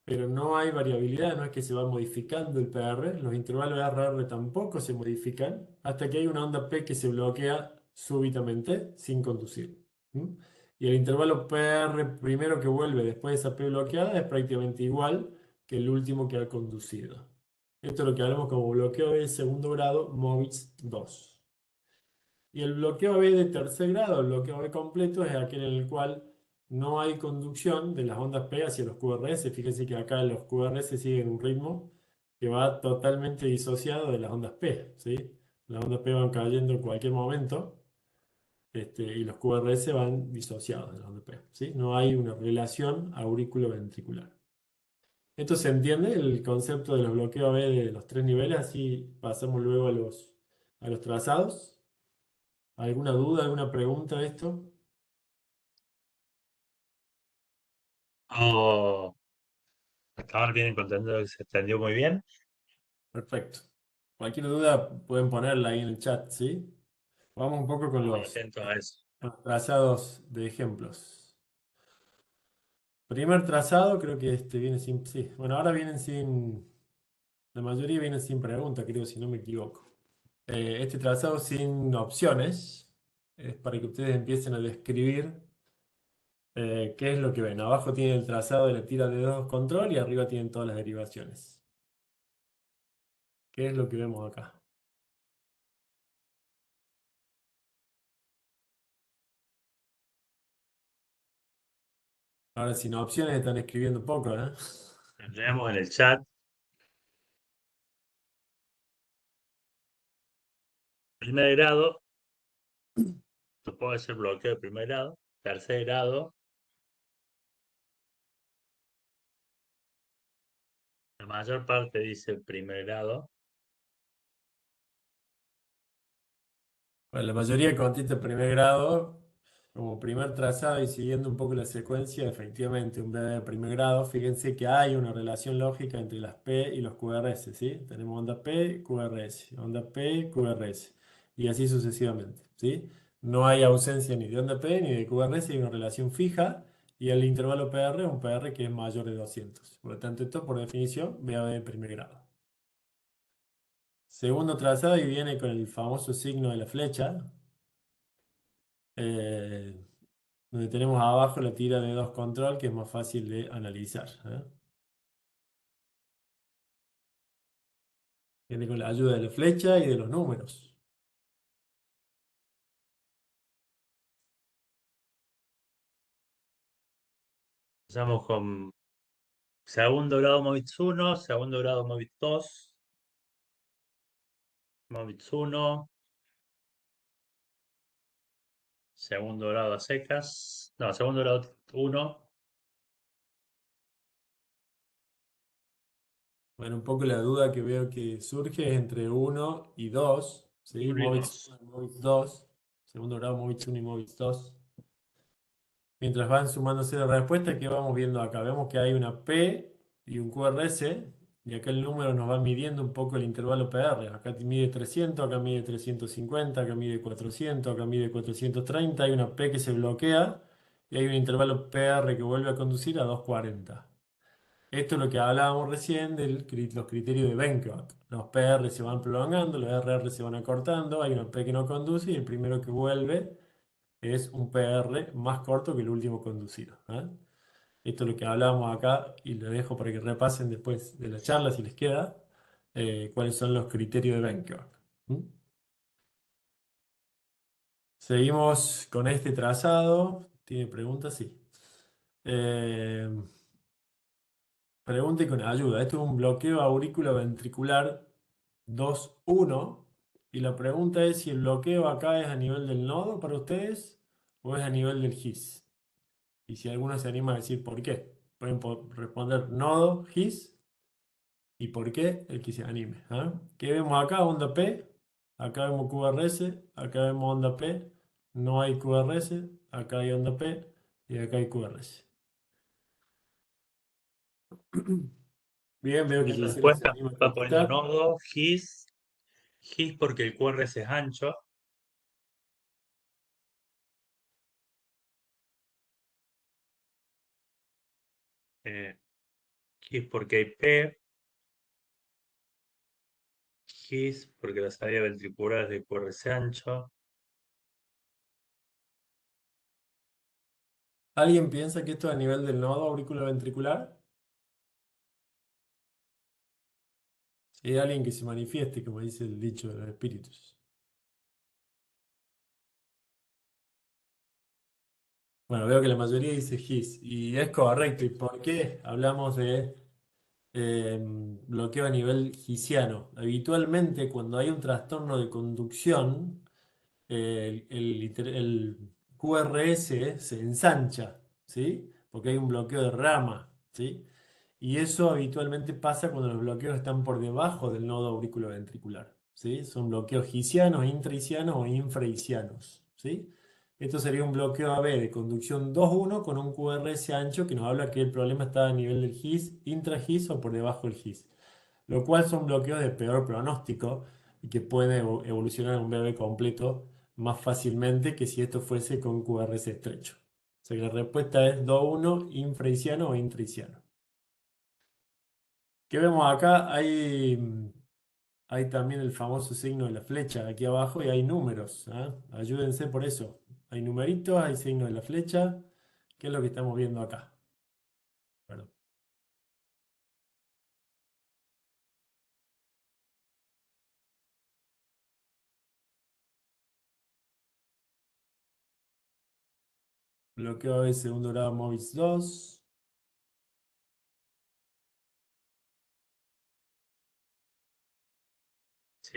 pero no hay variabilidad, no es que se va modificando el PR, los intervalos de RR tampoco se modifican, hasta que hay una onda P que se bloquea súbitamente sin conducir. ¿Mm? Y el intervalo PR primero que vuelve después de esa P bloqueada es prácticamente igual que el último que ha conducido. Esto es lo que hablamos como bloqueo de segundo grado, MOVITS 2. Y el bloqueo B de tercer grado, el bloqueo B completo, es aquel en el cual no hay conducción de las ondas P hacia los QRS. Fíjense que acá los QRS siguen un ritmo que va totalmente disociado de las ondas P. ¿Sí? Las ondas P van cayendo en cualquier momento y los QRS van disociados de las ondas P. ¿Sí? No hay una relación aurículo-ventricular. ¿Esto se entiende? El concepto de los bloqueos B de los tres niveles. Así pasamos luego a los trazados. ¿Alguna duda, alguna pregunta de esto? Oh, hasta ahora vienen contando que se entendió muy bien. Perfecto. Cualquier duda pueden ponerla ahí en el chat, ¿sí? Vamos un poco con Muy los atentos a eso. trazados de ejemplos. Primer trazado, creo que este viene sin... Sí, bueno, ahora vienen sin... La mayoría vienen sin pregunta, creo, si no me equivoco. Este trazado sin opciones es para que ustedes empiecen a describir qué es lo que ven. Abajo tiene el trazado de la tira de dos control y arriba tienen todas las derivaciones. ¿Qué es lo que vemos acá? Ahora sin opciones están escribiendo poco, ¿eh? Leemos en el chat. Primer grado, puede ser bloqueo de primer grado. Tercer grado, mayor parte dice primer grado. Bueno, la mayoría contesta primer grado, como primer trazado y siguiendo un poco la secuencia, efectivamente, un bebé de primer grado, fíjense que hay una relación lógica entre las P y los QRS, ¿sí? Tenemos onda P, QRS, onda P, QRS, y así sucesivamente, ¿sí? No hay ausencia ni de onda P ni de QRS, hay una relación fija, y el intervalo PR es un PR que es mayor de 200. Por lo tanto, esto por definición, BAB de primer grado. Segundo trazado y viene con el famoso signo de la flecha, eh, donde tenemos abajo la tira de dos control que es más fácil de analizar. Viene con la ayuda de la flecha y de los números. Empezamos con segundo grado Movitz 1, segundo grado Movitz 2, Movitz 1, segundo grado a secas, no, segundo grado 1, Bueno, un poco la duda que veo que surge es entre uno y 2, ¿sí? 1 y Movitz 2. 1 y Movitz 2, segundo grado Movitz 1 y Movitz 2. Mientras van sumándose las respuestas, ¿qué vamos viendo acá? Vemos que hay una P y un QRS, y acá el número nos va midiendo un poco el intervalo PR. Acá mide 300, acá mide 350, acá mide 400, acá mide 430. Hay una P que se bloquea y hay un intervalo PR que vuelve a conducir a 240. Esto es lo que hablábamos recién de los criterios de Bangkok. Los PR se van prolongando, los RR se van acortando, hay una P que no conduce y el primero que vuelve es un PR más corto que el último conducido. Esto es lo que hablábamos acá y lo dejo para que repasen después de la charla si les queda, cuáles son los criterios de Bangkok. ¿Mm? Seguimos con este trazado. ¿Tiene preguntas? Sí. Eh, Pregunta y con ayuda. Esto es un bloqueo auriculoventricular 2.1 y la pregunta es si el bloqueo acá es a nivel del nodo para ustedes o es a nivel del GIS. Y si alguno se anima a decir por qué. Pueden responder nodo, GIS y por qué el que se anime. ¿Qué vemos acá? Onda P. Acá vemos QRS. Acá vemos onda P. No hay QRS. Acá hay onda P. Y acá hay QRS. Bien, veo que En Gisela se respuesta anima a va poniendo contestar. nodo, GIS porque el QRS es ancho, eh, GIS porque hay P, GIS porque la salida ventricular es de QRS ancho. ¿Alguien piensa que esto es a nivel del nodo auriculoventricular? Si hay alguien que se manifieste, como dice el dicho de los espíritus. Bueno, veo que la mayoría dice GIS y es correcto. ¿Y por qué hablamos de bloqueo a nivel gisiano? Habitualmente, cuando hay un trastorno de conducción, el QRS se ensancha, ¿sí? Porque hay un bloqueo de rama, ¿sí? Y eso habitualmente pasa cuando los bloqueos están por debajo del nodo auriculoventricular, ¿sí? Son bloqueos gisianos, intraisianos o infraisianos, ¿sí? Esto sería un bloqueo AB de conducción 2.1 con un QRS ancho que nos habla que el problema está a nivel del GIS, intra-GIS o por debajo del GIS, lo cual son bloqueos de peor pronóstico y que pueden evolucionar a un BB completo más fácilmente que si esto fuese con QRS estrecho. O sea que la respuesta es 2.1 infraisiano o intraisiano. ¿Qué vemos acá? Hay también el famoso signo de la flecha aquí abajo y hay números. Ayúdense por eso. Hay numeritos, hay signo de la flecha. ¿Qué es lo que estamos viendo acá? Perdón. Bloqueo de segundo grado MOVIS 2.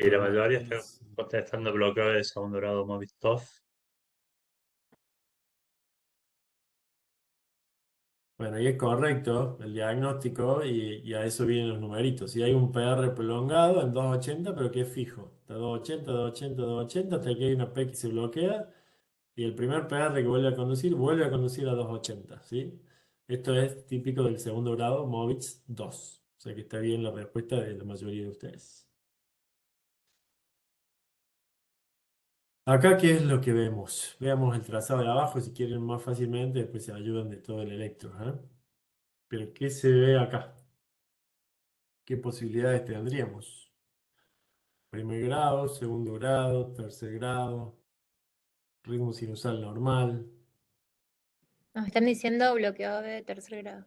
Sí, la mayoría está contestando bloqueo de segundo grado Movitz 2. Bueno, y es correcto el diagnóstico y a eso vienen los numeritos. Si hay un PR prolongado en 280, pero que es fijo. Está 280, 280, 280, hasta que hay una P que se bloquea y el primer PR que vuelve a conducir a 280, ¿sí? Esto es típico del segundo grado, MOVIX 2. O sea que está bien la respuesta de la mayoría de ustedes. Acá, ¿qué es lo que vemos? Veamos el trazado de abajo, si quieren más fácilmente, después se ayudan de todo el electro, ¿eh? Pero ¿qué se ve acá? ¿Qué posibilidades tendríamos? Primer grado, segundo grado, tercer grado, ritmo sinusal normal. Nos están diciendo bloqueo de tercer grado.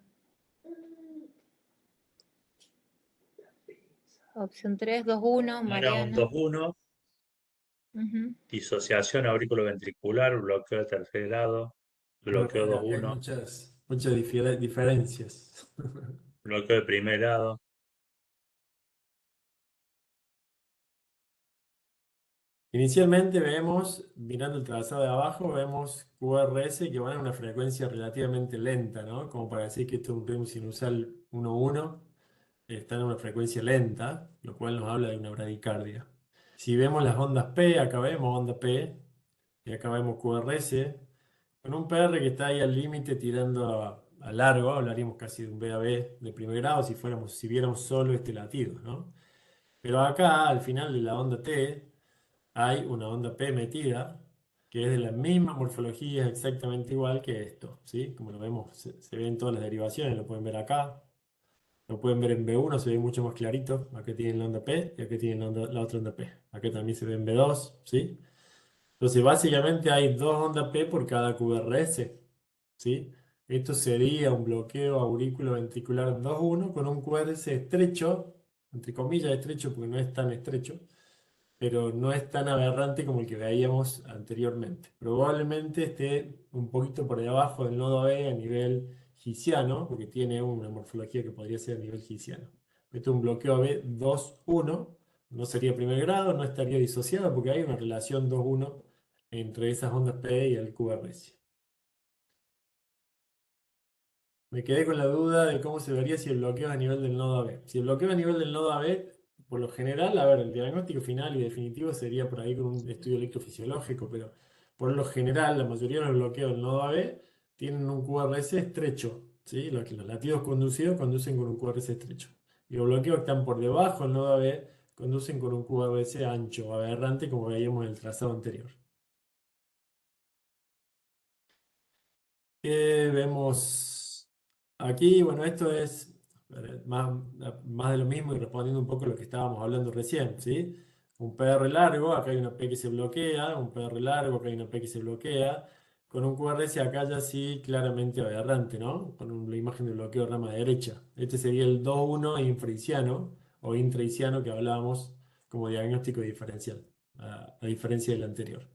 Opción 3, 2, 1, Era un Mariana. 2-1, Ujú. disociación auriculoventricular, bloqueo de tercer grado, No, bloqueo acá hay 2-1, muchas diferencias. bloqueo de primer grado. Inicialmente vemos, mirando el trazado de abajo, vemos QRS que van a una frecuencia relativamente lenta, ¿no? Como para decir que esto es un ritmo sinusal 1-1, está en una frecuencia lenta, lo cual nos habla de una bradicardia. Si vemos las ondas P, acá vemos onda P, y acá vemos QRS, con un PR que está ahí al límite tirando a largo, hablaríamos casi de un BAB de primer grado si viéramos solo este latido, ¿no? Pero acá, al final de la onda T, hay una onda P metida, que es de la misma morfología, es exactamente igual que esto, ¿sí? Como lo vemos, se ven todas las derivaciones, lo pueden ver acá, lo pueden ver en B1, se ve mucho más clarito, acá tienen la onda P y acá tienen la otra onda P. Acá también se ve en B2, ¿sí? Entonces, básicamente hay dos ondas P por cada QRS, ¿sí? Esto sería un bloqueo auriculoventricular 2-1 con un QRS estrecho, entre comillas estrecho porque no es tan estrecho, pero no es tan aberrante como el que veíamos anteriormente. Probablemente esté un poquito por debajo del nodo B a nivel gisiano, porque tiene una morfología que podría ser a nivel gisiano. Esto es un bloqueo B 2-1, no sería primer grado, no estaría disociado porque hay una relación 2-1 entre esas ondas P y el QRS. Me quedé con la duda de cómo se vería si el bloqueo es a nivel del nodo AB. Si el bloqueo es a nivel del nodo AB, por lo general, a ver, el diagnóstico final y definitivo sería por ahí con un estudio electrofisiológico, pero por lo general, la mayoría de los bloqueos del nodo AB tienen un QRS estrecho, ¿sí? Los latidos conducidos conducen con un QRS estrecho. Y los bloqueos que están por debajo del nodo AB conducen con un QRS ancho o aberrante, como veíamos en el trazado anterior. ¿Qué vemos aquí? Bueno, esto es más de lo mismo y respondiendo un poco a lo que estábamos hablando recién, ¿sí? Un PR largo, acá hay una P que se bloquea, un PR largo, acá hay una P que se bloquea, con un QRS acá ya sí claramente aberrante, ¿no? La imagen de bloqueo de rama derecha. Este sería el 2-1 infraiciano o intraiciano que hablábamos como diagnóstico diferencial, a diferencia del anterior.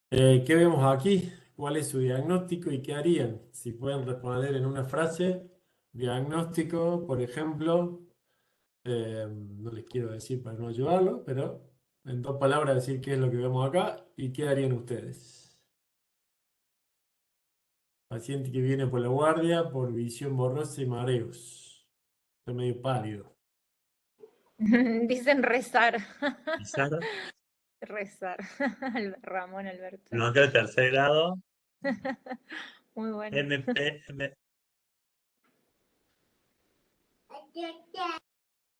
¿Qué vemos aquí? ¿Cuál es su diagnóstico y qué harían? Si pueden responder en una frase, diagnóstico, por ejemplo, no les quiero decir para no ayudarlo, pero en dos palabras decir qué es lo que vemos acá y qué harían ustedes. Paciente que viene por la guardia, por visión borrosa y mareos. Está medio pálido. Dicen rezar. Izar, Rezar. Ramón Alberto. bloqueo de tercer grado, Muy bueno. MP,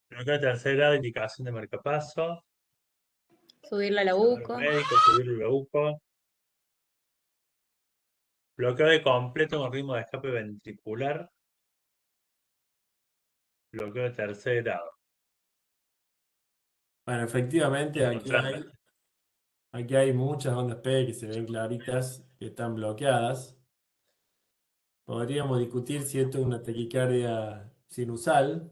bloqueo de tercer grado, indicación de marcapaso, Subirla a la llamar a un UCO. médico, subir el UCO, bloqueo de completo con ritmo de escape ventricular, bloqueo de tercer grado. Bueno, efectivamente Contraste. aquí hay muchas ondas P que se ven claritas, que están bloqueadas. Podríamos discutir si esto es una taquicardia sinusal,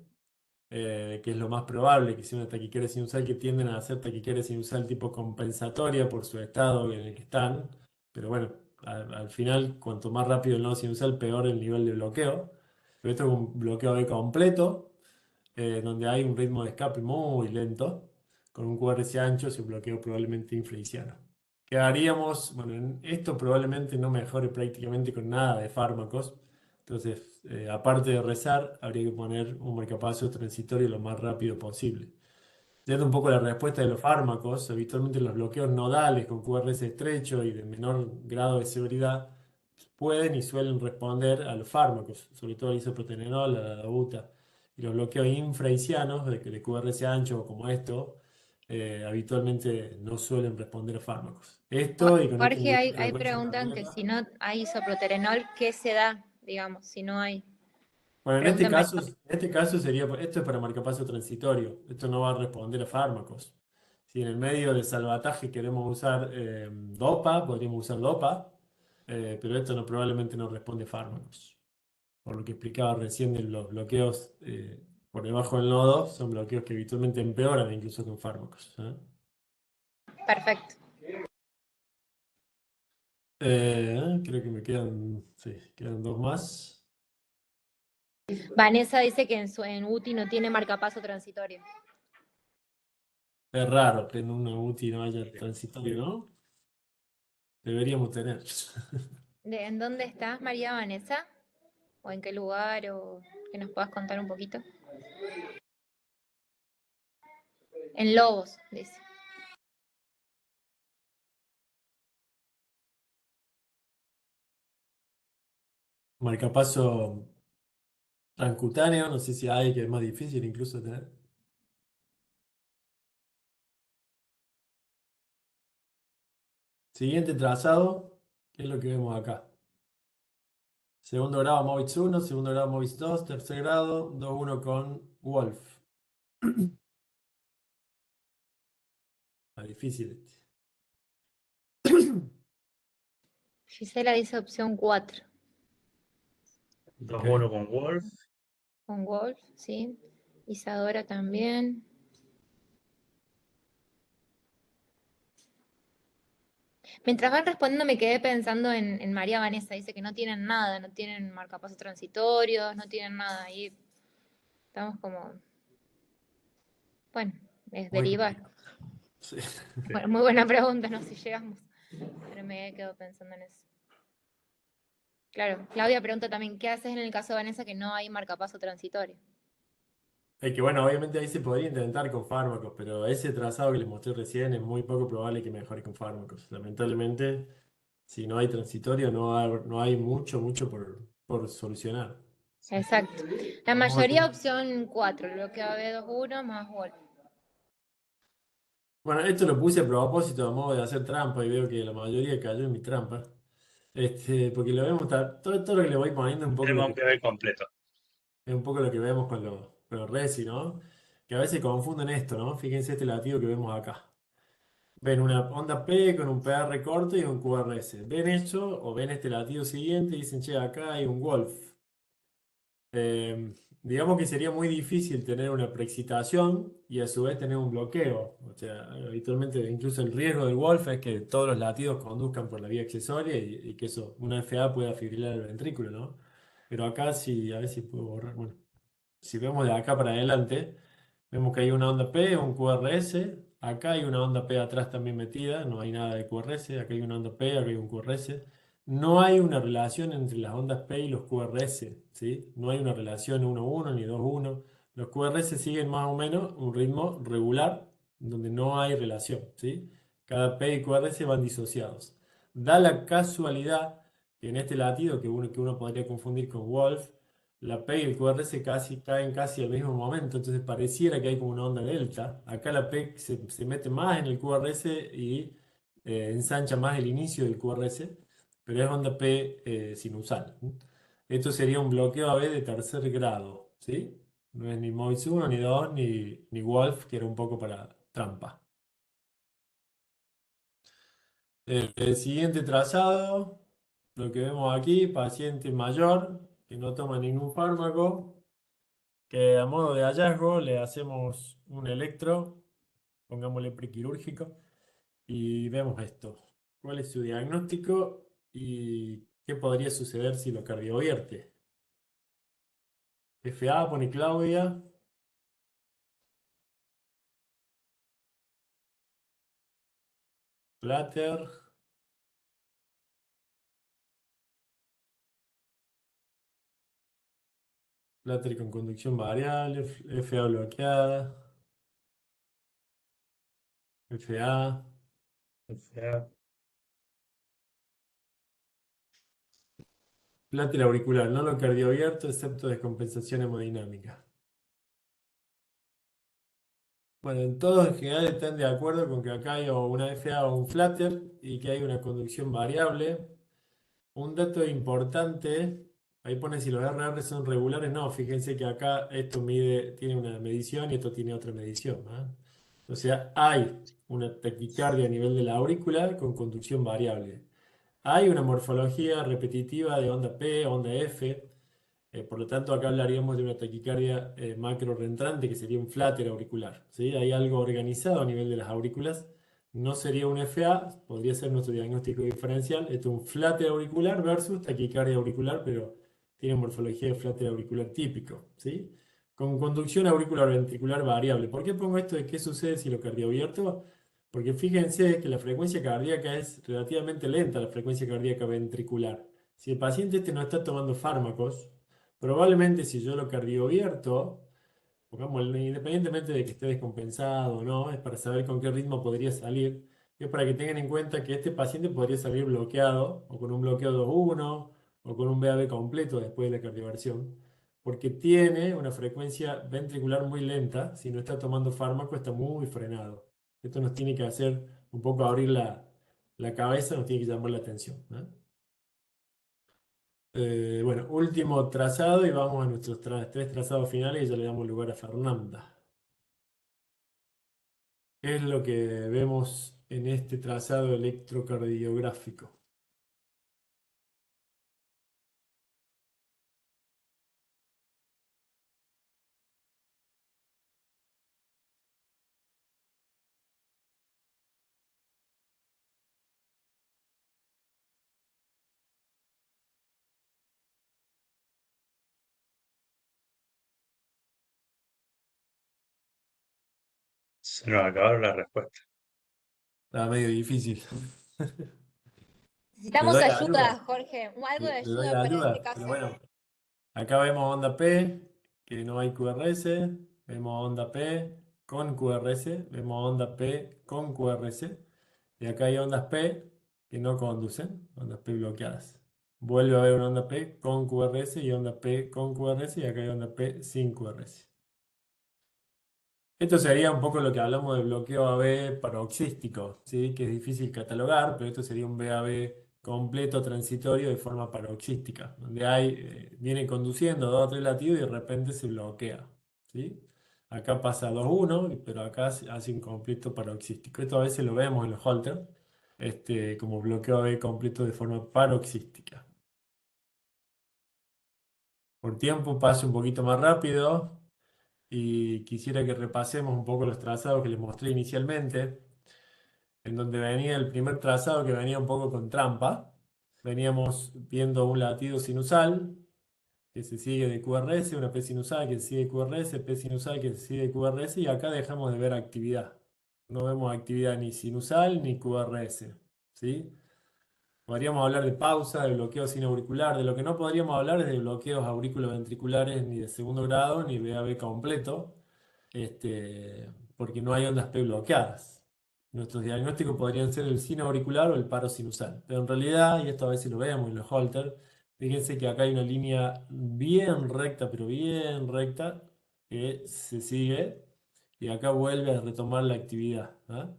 que es lo más probable que sea una taquicardia sinusal, que tienden a hacer taquicardia sinusal tipo compensatoria por su estado en el que están. Pero bueno, al final, cuanto más rápido el nodo sinusal, peor el nivel de bloqueo. Pero esto es un bloqueo B completo, donde hay un ritmo de escape muy lento. Con un QRS ancho es un bloqueo probablemente infrahisiano. quedaríamos, bueno, esto probablemente no mejore prácticamente con nada de fármacos. Entonces, aparte de rezar, habría que poner un marcapaso transitorio lo más rápido posible. Yendo un poco a la respuesta de los fármacos, habitualmente los bloqueos nodales con QRS estrecho y de menor grado de severidad pueden y suelen responder a los fármacos, sobre todo al isoproterenol, a la dabuta. Y los bloqueos infrahisianos de QRS ancho como esto, habitualmente no suelen responder a fármacos. Esto y con esto Jorge, me hay, quedo hay con esa preguntan que pregunta. si no hay isoproterenol, ¿qué se da? Digamos, si no hay. Bueno, Pregunta María. en este caso sería, esto es para marcapaso transitorio, esto no va a responder a fármacos. Si en el medio de salvataje queremos usar DOPA, podríamos usar DOPA, pero esto no, probablemente no responde a fármacos. Por lo que explicaba recién de los bloqueos por debajo del nodo, son bloqueos que habitualmente empeoran incluso con fármacos. Perfecto. Creo que me quedan, sí, quedan dos más. Vanessa dice que en UTI no tiene marcapaso transitorio. Es raro que en una UTI no haya transitorio, ¿no? Deberíamos tener. ¿En dónde estás, María Vanessa? ¿O en qué lugar? ¿O que nos puedas contar un poquito? En Lobos, dice. Marcapaso transcutáneo, no sé si hay que es más difícil incluso tener. Siguiente trazado, ¿qué es lo que vemos acá? Segundo grado Movitz 1, segundo grado Movitz 2, tercer grado 2-1 con Wolf. Está difícil este. Gisela dice opción 4. 2-1 con Wolf. Con Wolf, sí. Isadora también. Mientras van respondiendo me quedé pensando en María Vanessa. Dice que no tienen nada, no tienen marcapasos transitorios, no tienen nada. Y estamos como, bueno, es Muy derivar. complicado. Sí. Bueno, muy buena pregunta, no sé si llegamos. Pero me quedo pensando en eso. Claro, Claudia pregunta también, ¿qué haces en el caso de Vanessa que no hay marcapaso transitorio? Es que bueno, obviamente ahí se podría intentar con fármacos, pero ese trazado que les mostré recién es muy poco probable que mejore con fármacos. Lamentablemente, si no hay transitorio, no hay mucho por solucionar. Exacto. La Vamos a mayoría tener- opción 4, lo que B21 más Wolf. Bueno, esto lo puse a propósito a modo de hacer trampa y veo que la mayoría cayó en mi trampa. Porque lo vemos, todo lo que le voy poniendo es un poco lo Tenemos un que, PB completo. es un poco lo que vemos con los resi, ¿no? Que a veces confunden esto, ¿no? Fíjense este latido que vemos acá. Ven una onda P con un PR corto y un QRS. Ven esto o ven este latido siguiente y dicen, che, acá hay un Wolf. Digamos que sería muy difícil tener una preexcitación y a su vez tener un bloqueo. O sea, habitualmente incluso el riesgo del Wolf es que todos los latidos conduzcan por la vía accesoria y que eso, una FA pueda fibrilar el ventrículo, ¿no? Pero acá sí, a ver si puedo borrar. Bueno, si vemos de acá para adelante, vemos que hay una onda P, un QRS. Acá hay una onda P atrás también metida, no hay nada de QRS. Acá hay una onda P, acá hay un QRS. No hay una relación entre las ondas P y los QRS, ¿sí? No hay una relación 1-1 ni 2-1. Los QRS siguen más o menos un ritmo regular, donde no hay relación, ¿sí? Cada P y QRS van disociados. Da la casualidad que en este latido, que uno podría confundir con Wolf, la P y el QRS caen casi al mismo momento, entonces pareciera que hay como una onda delta. Acá la P se mete más en el QRS y ensancha más el inicio del QRS, pero es onda P sinusal. Esto sería un bloqueo AB de tercer grado, ¿sí? No es ni Moitz 1, ni 2, ni Wolf, que era un poco para trampa. El siguiente trazado, lo que vemos aquí, paciente mayor que no toma ningún fármaco, que a modo de hallazgo le hacemos un electro, pongámosle prequirúrgico, y vemos esto. ¿Cuál es su diagnóstico y qué podría suceder si lo cardiovierte? FA pone Claudia. Plater. Flutter con conducción variable, FA bloqueada, FA. O sea, Flutter auricular, no lo cardioabierto, excepto descompensación hemodinámica. Bueno, en todos en general están de acuerdo con que acá hay o una FA o un flutter y que hay una conducción variable. Un dato importante, ahí pone si los RR son regulares. No, fíjense que acá esto tiene una medición y esto tiene otra medición, ¿ah? O sea, hay una taquicardia a nivel de la aurícula con conducción variable. Hay una morfología repetitiva de onda P, onda F. Por lo tanto, acá hablaríamos de una taquicardia macro reentrante, que sería un flutter auricular, ¿sí? Hay algo organizado a nivel de las aurículas. No sería un FA, podría ser nuestro diagnóstico diferencial. Esto es un flutter auricular versus taquicardia auricular, pero tiene morfología de flutter auricular típico, ¿sí? Con conducción auricular ventricular variable. ¿Por qué pongo esto de qué sucede si lo cardioabierto? Porque fíjense que la frecuencia cardíaca es relativamente lenta, la frecuencia cardíaca ventricular. Si el paciente este no está tomando fármacos, probablemente si yo lo cardioabierto, pongámoslo, independientemente de que esté descompensado o no, es para saber con qué ritmo podría salir. Es para que tengan en cuenta que este paciente podría salir bloqueado, o con un bloqueo 2-1, o con un VAB completo después de la cardioversión, porque tiene una frecuencia ventricular muy lenta. Si no está tomando fármaco, está muy frenado. Esto nos tiene que hacer un poco abrir la cabeza, nos tiene que llamar la atención, ¿no? Bueno, último trazado y vamos a nuestros tres trazados finales y ya le damos lugar a Fernanda. ¿Qué es lo que vemos en este trazado electrocardiográfico? se nos acabaron las respuestas. Está medio difícil. Le Necesitamos doy ayuda, ayuda, Jorge, algo de le doy ayuda para este ayuda, pero caso. bueno, acá vemos onda P, que no hay QRS, vemos onda P con QRS, vemos onda P con QRS, y acá hay ondas P que no conducen, ondas P bloqueadas. Vuelve a haber una onda P con QRS y onda P con QRS, y acá hay onda P sin QRS. Esto sería un poco lo que hablamos de bloqueo AB paroxístico, ¿sí? Que es difícil catalogar, pero esto sería un BAB completo transitorio de forma paroxística, donde viene conduciendo 2 o 3 latidos y de repente se bloquea, ¿sí? Acá pasa 2-1, pero acá hace un completo paroxístico. Esto a veces lo vemos en los Holter, como bloqueo AB completo de forma paroxística. Por tiempo paso un poquito más rápido y quisiera que repasemos un poco los trazados que les mostré inicialmente, en donde venía el primer trazado que venía un poco con trampa. Veníamos viendo un latido sinusal que se sigue de QRS, una P sinusal que se sigue de QRS, P sinusal que se sigue de QRS, y acá dejamos de ver actividad. No vemos actividad ni sinusal ni QRS, ¿sí? Podríamos hablar de pausa, de bloqueo sin auricular. De lo que no podríamos hablar es de bloqueos auriculoventriculares ni de segundo grado ni VAB completo, porque no hay ondas P bloqueadas. Nuestros diagnósticos podrían ser el sino auricular o el paro sinusal. Pero en realidad, y esto a veces lo vemos en los Holter, fíjense que acá hay una línea bien recta, pero bien recta, que se sigue y acá vuelve a retomar la actividad, ¿ah?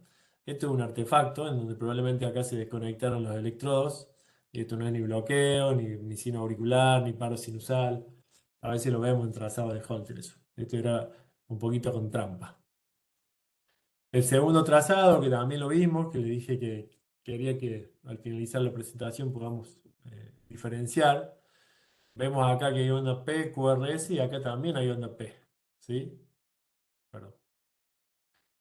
Esto es un artefacto en donde probablemente acá se desconectaron los electrodos, y esto no es ni bloqueo, ni sino auricular, ni paro sinusal. A veces lo vemos en trazado de Holter eso. Esto era un poquito con trampa. El segundo trazado, que también lo vimos, que le dije que quería que al finalizar la presentación podamos diferenciar. Vemos acá que hay onda P, QRS, y acá también hay onda P, ¿sí? Perdón.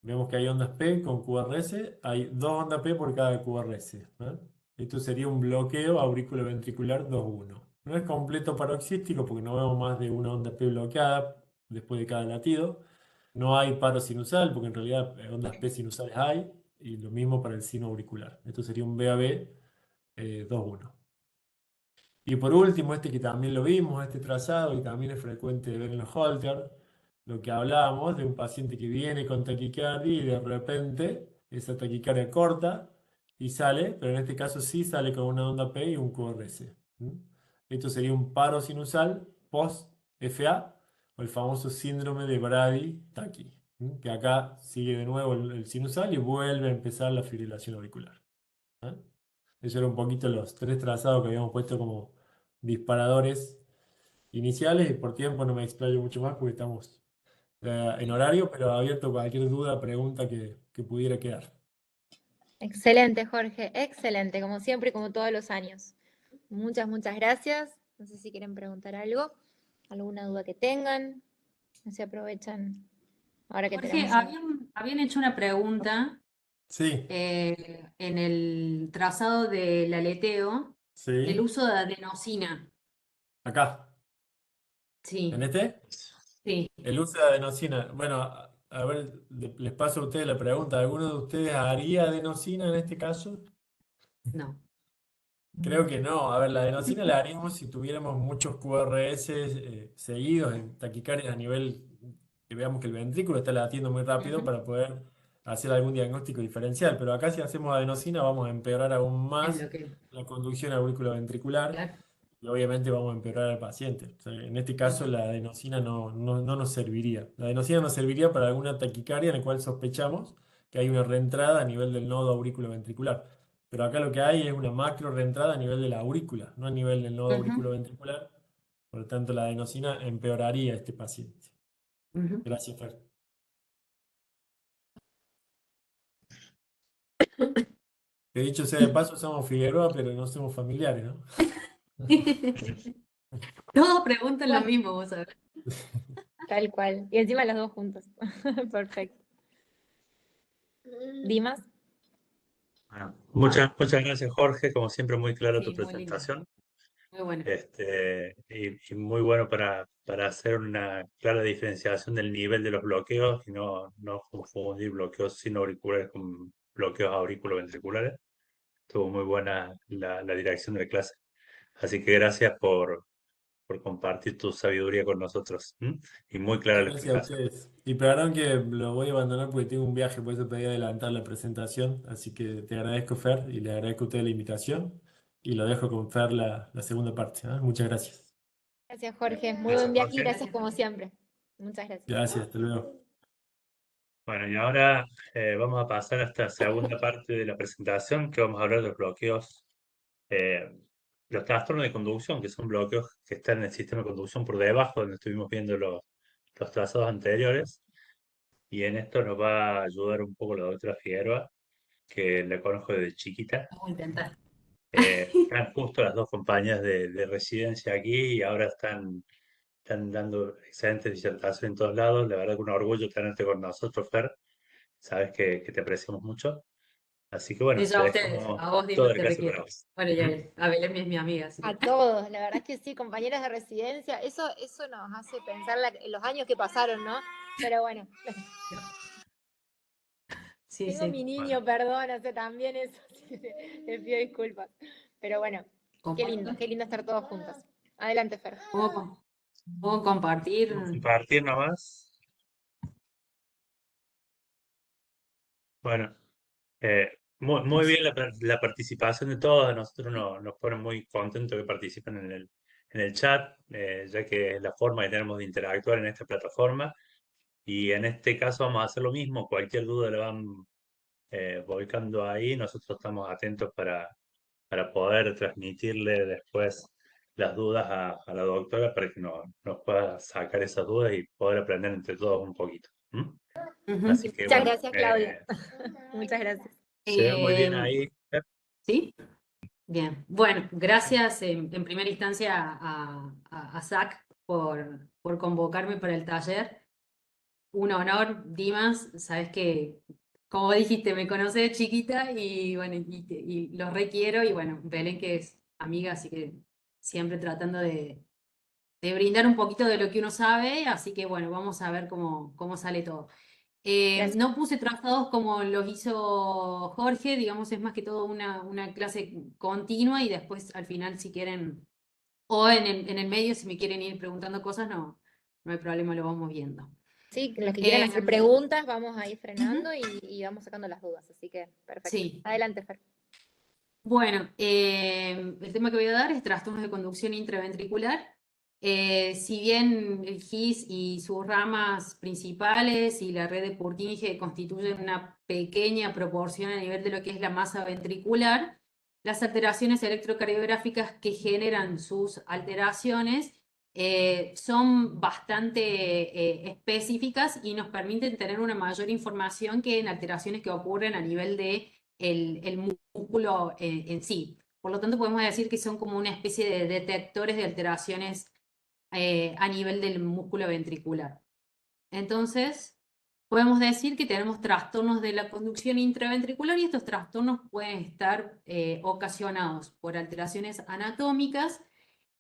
Vemos que hay ondas P con QRS, hay 2 ondas P por cada QRS, ¿no? Esto sería un bloqueo auriculoventricular 2-1. No es completo paroxístico porque no vemos más de una onda P bloqueada después de cada latido. No hay paro sinusal porque en realidad ondas P sinusales hay, y lo mismo para el sino auricular. Esto sería un VAB 2-1. Y por último, este que también lo vimos, este trazado, y también es frecuente ver en los Holter, lo que hablábamos de un paciente que viene con taquicardia y de repente esa taquicardia corta y sale, pero en este caso sí sale con una onda P y un QRS. ¿Mm? Esto sería un paro sinusal post-FA o el famoso síndrome de Brady-Taqui, que acá sigue de nuevo el sinusal y vuelve a empezar la fibrilación auricular. ¿Ah? Eso era un poquito los tres trazados que habíamos puesto como disparadores iniciales y por tiempo no me explayo mucho más porque estamos en horario, pero abierto a cualquier duda, pregunta que pudiera quedar. Excelente, Jorge, excelente, como siempre y como todos los años. Muchas gracias. No sé si quieren preguntar algo, alguna duda que tengan. No se aprovechan ahora que Jorge, tenemos. habían hecho una pregunta Sí, en el trazado del aleteo, el sí, uso de adenosina. acá, en Sí, este, sí, el uso de adenosina. Bueno, a ver, les paso a ustedes la pregunta. ¿Alguno de ustedes haría adenosina en este caso? no. Creo que no. A ver, la adenosina la haríamos si tuviéramos muchos QRS seguidos en taquicardias a nivel que veamos que el ventrículo está latiendo muy rápido Ujú. para poder hacer algún diagnóstico diferencial. Pero acá si hacemos adenosina vamos a empeorar aún Es más lo que, la conducción auriculoventricular claro. y obviamente vamos a empeorar al paciente. O sea, en este caso Ujú. la adenosina no nos serviría. La adenosina nos serviría para alguna taquicardia en la cual sospechamos que hay una reentrada a nivel del nodo auriculoventricular. Pero acá lo que hay es una macro reentrada a nivel de la aurícula, no a nivel del nodo Ujú, auriculoventricular. Por lo tanto, la adenosina empeoraría a este paciente. ujú. Gracias, Fer. Que dicho sea de paso, somos Figueroa, pero no somos familiares, ¿no? Todos preguntan lo Bueno, mismo, vos sabés. tal cual. Y encima los dos juntos. Perfecto. Dimas. Bueno, muchas gracias, Jorge. Como siempre, muy clara tu Sí, muy linda, presentación. muy buena. Y muy bueno para hacer una clara diferenciación del nivel de los bloqueos y no confundir bloqueos sin auriculares con bloqueos auriculoventriculares. Estuvo muy buena la dirección de la clase. Así que gracias por compartir tu sabiduría con nosotros. ¿M? Y muy clara la Gracias a explicación. ustedes. Y perdón que lo voy a abandonar porque tengo un viaje, por eso pedí adelantar la presentación. Así que te agradezco, Fer, y le agradezco a ustedes la invitación. Y lo dejo con Fer la segunda parte. ¿Ah? Muchas gracias. Gracias, Jorge. Muy buen Gracias, viaje y Jorge. gracias Gracias, como Jorge. siempre. Muchas gracias. Gracias, hasta luego. Bueno, y ahora vamos a pasar a esta segunda parte de la presentación, que vamos a hablar de los bloqueos, eh, los trastornos de conducción, que son bloqueos que están en el sistema de conducción por debajo, donde estuvimos viendo los trazados anteriores. Y en esto nos va a ayudar un poco la doctora Figueroa, que la conozco desde chiquita. Vamos a intentar. Están justo las dos compañías de residencia aquí y ahora están dando excelentes disertaciones en todos lados. La verdad que un orgullo tenerte con nosotros, Fer. Sabes que te apreciamos mucho. Así que bueno, Eso te a ustedes, dejamos a vos, toda Dimas, la te clase para requiero. vos. Bueno, ya, ¿Mm? a Belén es mi amiga, así A que. todos, la verdad es que sí, compañeras de residencia, eso nos hace pensar los años que pasaron, ¿no? Pero bueno, Sí, tengo sí. mi Bueno, niño, perdón, o sea, también eso, así que les pido disculpas. Pero bueno, Comparto. qué lindo estar todos juntos. Adelante, Fer. ¿Puedo, puedo compartir? vamos a compartir nomás. Bueno, muy bien la participación de todos. A nosotros nos pone muy contentos que participen en el chat, ya que es la forma que tenemos de interactuar en esta plataforma. Y en este caso vamos a hacer lo mismo. Cualquier duda la van volcando ahí. Nosotros estamos atentos para poder transmitirle después las dudas a la doctora para que nos pueda sacar esas dudas y poder aprender entre todos un poquito. ¿Mm? Ujú. Así que Muchas bueno, gracias, Claudia. Muchas gracias. se ve muy bien Eh, ahí. ¿Sí? Bien. Bueno, gracias en primera instancia a Zach por convocarme para el taller. Un honor, Dimas. Sabes que, como dijiste, me conoce de chiquita y bueno, y los requiero. Y bueno, Belén, que es amiga, así que siempre tratando de brindar un poquito de lo que uno sabe. Así que bueno, vamos a ver cómo sale todo. Gracias. No puse trazados como los hizo Jorge, digamos, es más que todo una clase continua y después al final, si quieren, O en el medio, si me quieren ir preguntando cosas, no hay problema, lo vamos viendo. Sí, los que quieran hacer Em, preguntas, vamos a ir frenando y vamos sacando las dudas. Así que, perfecto. Sí. Adelante, Fer. Bueno, el tema que voy a dar es trastornos de conducción intraventricular. Si bien el GIS y sus ramas principales y la red de Purkinje constituyen una pequeña proporción a nivel de lo que es la masa ventricular, las alteraciones electrocardiográficas que generan sus alteraciones son bastante específicas y nos permiten tener una mayor información que en alteraciones que ocurren a nivel de el músculo en sí. Por lo tanto, podemos decir que son como una especie de detectores de alteraciones a nivel del músculo ventricular. Entonces, podemos decir que tenemos trastornos de la conducción intraventricular y estos trastornos pueden estar ocasionados por alteraciones anatómicas,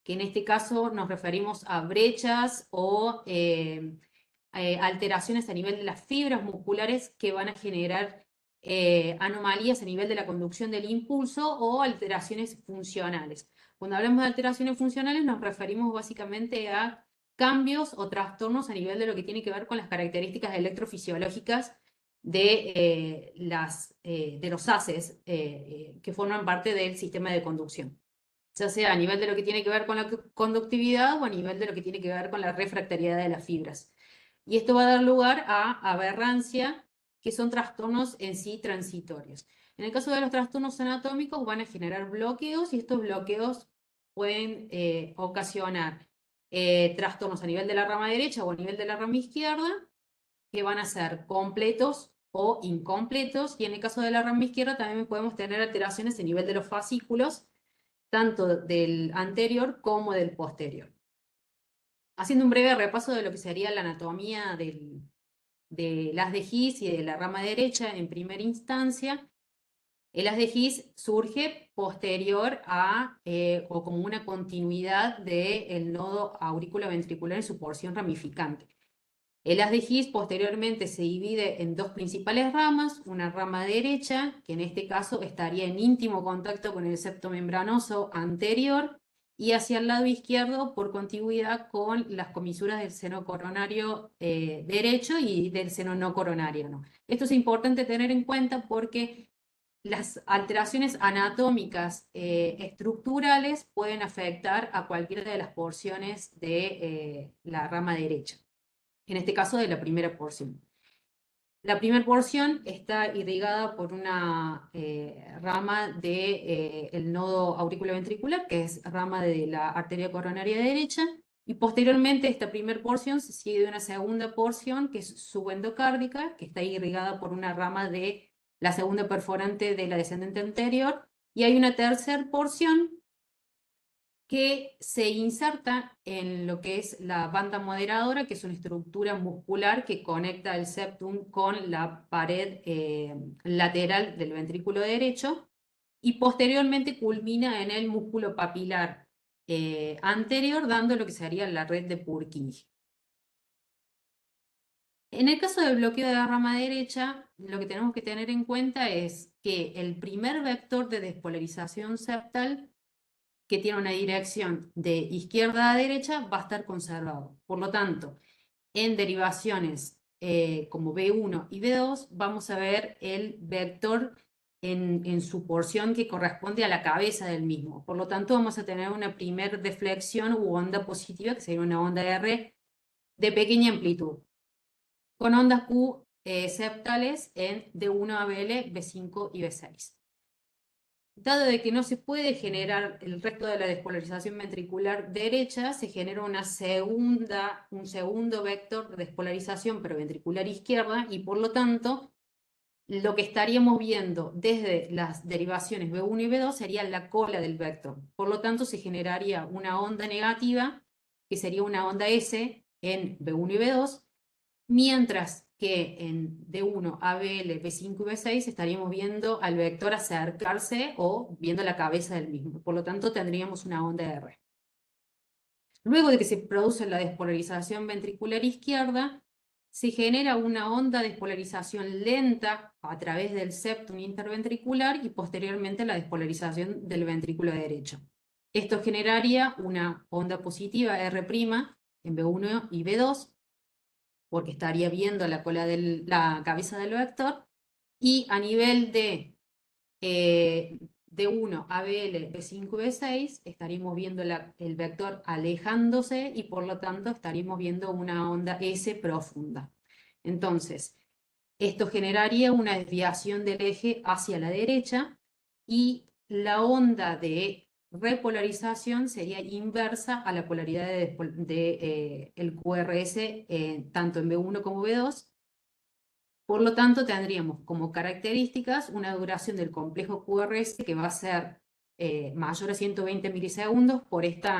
que en este caso nos referimos a brechas o alteraciones a nivel de las fibras musculares que van a generar anomalías a nivel de la conducción del impulso o alteraciones funcionales. Cuando hablamos de alteraciones funcionales nos referimos básicamente a cambios o trastornos a nivel de lo que tiene que ver con las características electrofisiológicas de los haces que forman parte del sistema de conducción, ya sea a nivel de lo que tiene que ver con la conductividad o a nivel de lo que tiene que ver con la refractariedad de las fibras. Y esto va a dar lugar a aberrancia, que son trastornos en sí transitorios. En el caso de los trastornos anatómicos van a generar bloqueos y estos bloqueos pueden ocasionar trastornos a nivel de la rama derecha o a nivel de la rama izquierda, que van a ser completos o incompletos, y en el caso de la rama izquierda también podemos tener alteraciones a nivel de los fascículos, tanto del anterior como del posterior. Haciendo un breve repaso de lo que sería la anatomía de haz de His y de la rama derecha en primera instancia, el haz de His surge posterior a, o como una continuidad del nodo aurículo-ventricular en su porción ramificante. El haz de His posteriormente se divide en dos principales ramas, una rama derecha, que en este caso estaría en íntimo contacto con el septo membranoso anterior, y hacia el lado izquierdo por contigüidad con las comisuras del seno coronario derecho y del seno no coronario, ¿no? Esto es importante tener en cuenta porque las alteraciones anatómicas estructurales pueden afectar a cualquiera de las porciones de la rama derecha, en este caso de la primera porción. La primera porción está irrigada por una rama del nodo auriculoventricular, que es rama de la arteria coronaria derecha, y posteriormente esta primera porción se sigue de una segunda porción, que es subendocárdica, que está irrigada por una rama de la segunda perforante de la descendente anterior, y hay una tercera porción que se inserta en lo que es la banda moderadora, que es una estructura muscular que conecta el septum con la pared lateral del ventrículo derecho, y posteriormente culmina en el músculo papilar anterior, dando lo que sería la red de Purkinje. En el caso del bloqueo de la rama derecha, lo que tenemos que tener en cuenta es que el primer vector de despolarización septal, que tiene una dirección de izquierda a derecha, va a estar conservado. Por lo tanto, en derivaciones como B1 y B2, vamos a ver el vector en su porción que corresponde a la cabeza del mismo. Por lo tanto, vamos a tener una primer deflexión u onda positiva, que sería una onda R de pequeña amplitud, con ondas Q septales en D1 a BL, B5 y B6. Dado de que no se puede generar el resto de la despolarización ventricular derecha, se genera un segundo vector de despolarización, pero ventricular izquierda, y por lo tanto, lo que estaríamos viendo desde las derivaciones B1 y B2 sería la cola del vector. Por lo tanto, se generaría una onda negativa, que sería una onda S en B1 y B2, mientras que en D1, ABL, B5 y B6 estaríamos viendo al vector acercarse o viendo la cabeza del mismo. Por lo tanto, tendríamos una onda R. Luego de que se produce la despolarización ventricular izquierda, se genera una onda de despolarización lenta a través del septum interventricular y posteriormente la despolarización del ventrículo derecho. Esto generaría una onda positiva R' en B1 y B2, porque estaría viendo la cola la cabeza del vector, y a nivel de D1, ABL, B5, B6, estaríamos viendo el vector alejándose y por lo tanto estaríamos viendo una onda S profunda. Entonces, esto generaría una desviación del eje hacia la derecha y la onda de repolarización sería inversa a la polaridad el QRS tanto en B1 como B2. Por lo tanto, tendríamos como características una duración del complejo QRS que va a ser mayor a 120 milisegundos por este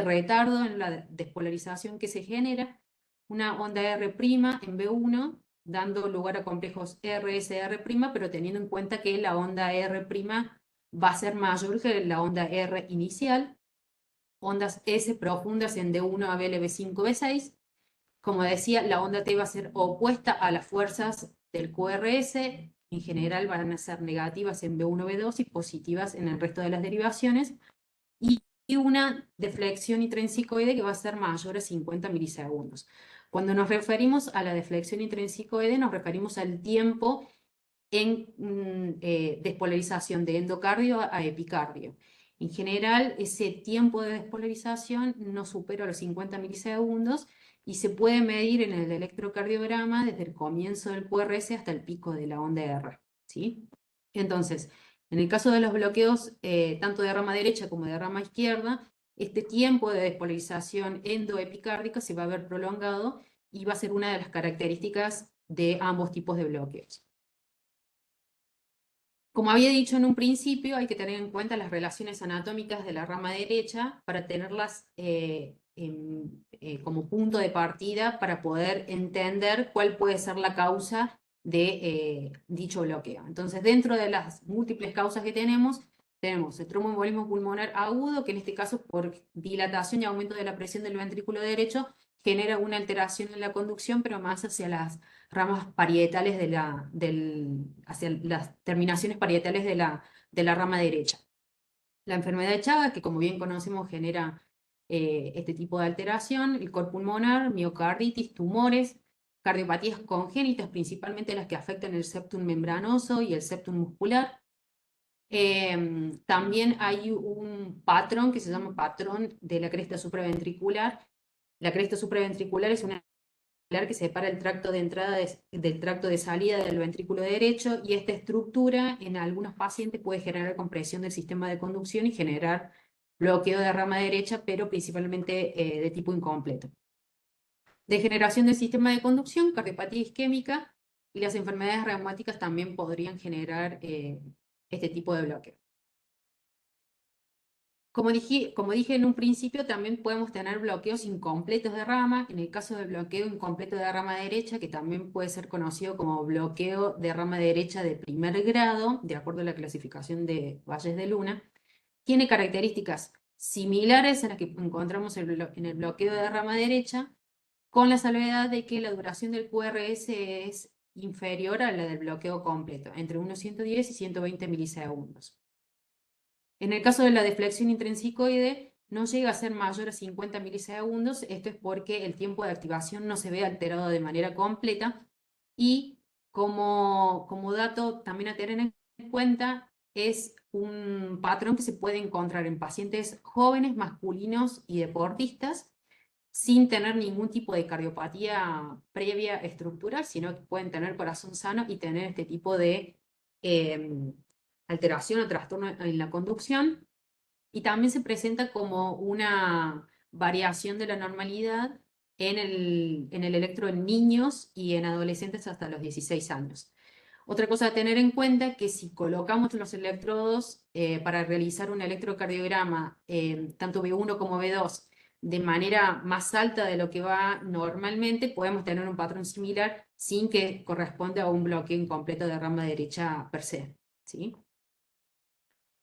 retardo en la despolarización que se genera, una onda R' en B1, dando lugar a complejos RSR', pero teniendo en cuenta que la onda R' va a ser mayor que la onda R inicial, ondas S profundas en D1, ABL, B5, B6. Como decía, la onda T va a ser opuesta a las fuerzas del QRS, en general van a ser negativas en B1, B2 y positivas en el resto de las derivaciones, y una deflexión intrinsicoide que va a ser mayor a 50 milisegundos. Cuando nos referimos a la deflexión intrinsicoide, nos referimos al tiempo en despolarización de endocardio a epicardio. En general, ese tiempo de despolarización no supera los 50 milisegundos y se puede medir en el electrocardiograma desde el comienzo del QRS hasta el pico de la onda R, ¿sí? Entonces, en el caso de los bloqueos, tanto de rama derecha como de rama izquierda, este tiempo de despolarización endoepicárdica se va a ver prolongado y va a ser una de las características de ambos tipos de bloqueos. Como había dicho en un principio, hay que tener en cuenta las relaciones anatómicas de la rama derecha para tenerlas como punto de partida para poder entender cuál puede ser la causa de dicho bloqueo. Entonces, dentro de las múltiples causas que tenemos el tromboembolismo pulmonar agudo, que en este caso por dilatación y aumento de la presión del ventrículo derecho genera una alteración en la conducción, pero más hacia las ramas parietales hacia las terminaciones parietales de la rama derecha. La enfermedad de Chagas, que como bien conocemos genera este tipo de alteración, el cor pulmonar, miocarditis, tumores, cardiopatías congénitas, principalmente las que afectan el septum membranoso y el septum muscular. También hay un patrón que se llama patrón de la cresta supraventricular. La cresta supraventricular es una que separa el tracto de entrada del tracto de salida del ventrículo derecho, y esta estructura en algunos pacientes puede generar compresión del sistema de conducción y generar bloqueo de rama derecha, pero principalmente de tipo incompleto. Degeneración del sistema de conducción, cardiopatía isquémica, y las enfermedades reumáticas también podrían generar este tipo de bloqueo. Como dije en un principio, también podemos tener bloqueos incompletos de rama. En el caso del bloqueo incompleto de rama derecha, que también puede ser conocido como bloqueo de rama derecha de primer grado, de acuerdo a la clasificación de Valles de Luna, tiene características similares a las que encontramos en el bloqueo de rama derecha, con la salvedad de que la duración del QRS es inferior a la del bloqueo completo, entre unos 110 y 120 milisegundos. En el caso de la deflexión intrinsicoide, no llega a ser mayor a 50 milisegundos. Esto es porque el tiempo de activación no se ve alterado de manera completa. Y como dato también a tener en cuenta, es un patrón que se puede encontrar en pacientes jóvenes, masculinos y deportistas, sin tener ningún tipo de cardiopatía previa estructural, sino que pueden tener corazón sano y tener este tipo de alteración o trastorno en la conducción, y también se presenta como una variación de la normalidad en el electro en niños y en adolescentes hasta los 16 años. Otra cosa a tener en cuenta es que si colocamos los electrodos para realizar un electrocardiograma, tanto B1 como B2, de manera más alta de lo que va normalmente, podemos tener un patrón similar sin que corresponda a un bloqueo incompleto de rama derecha per se, ¿sí?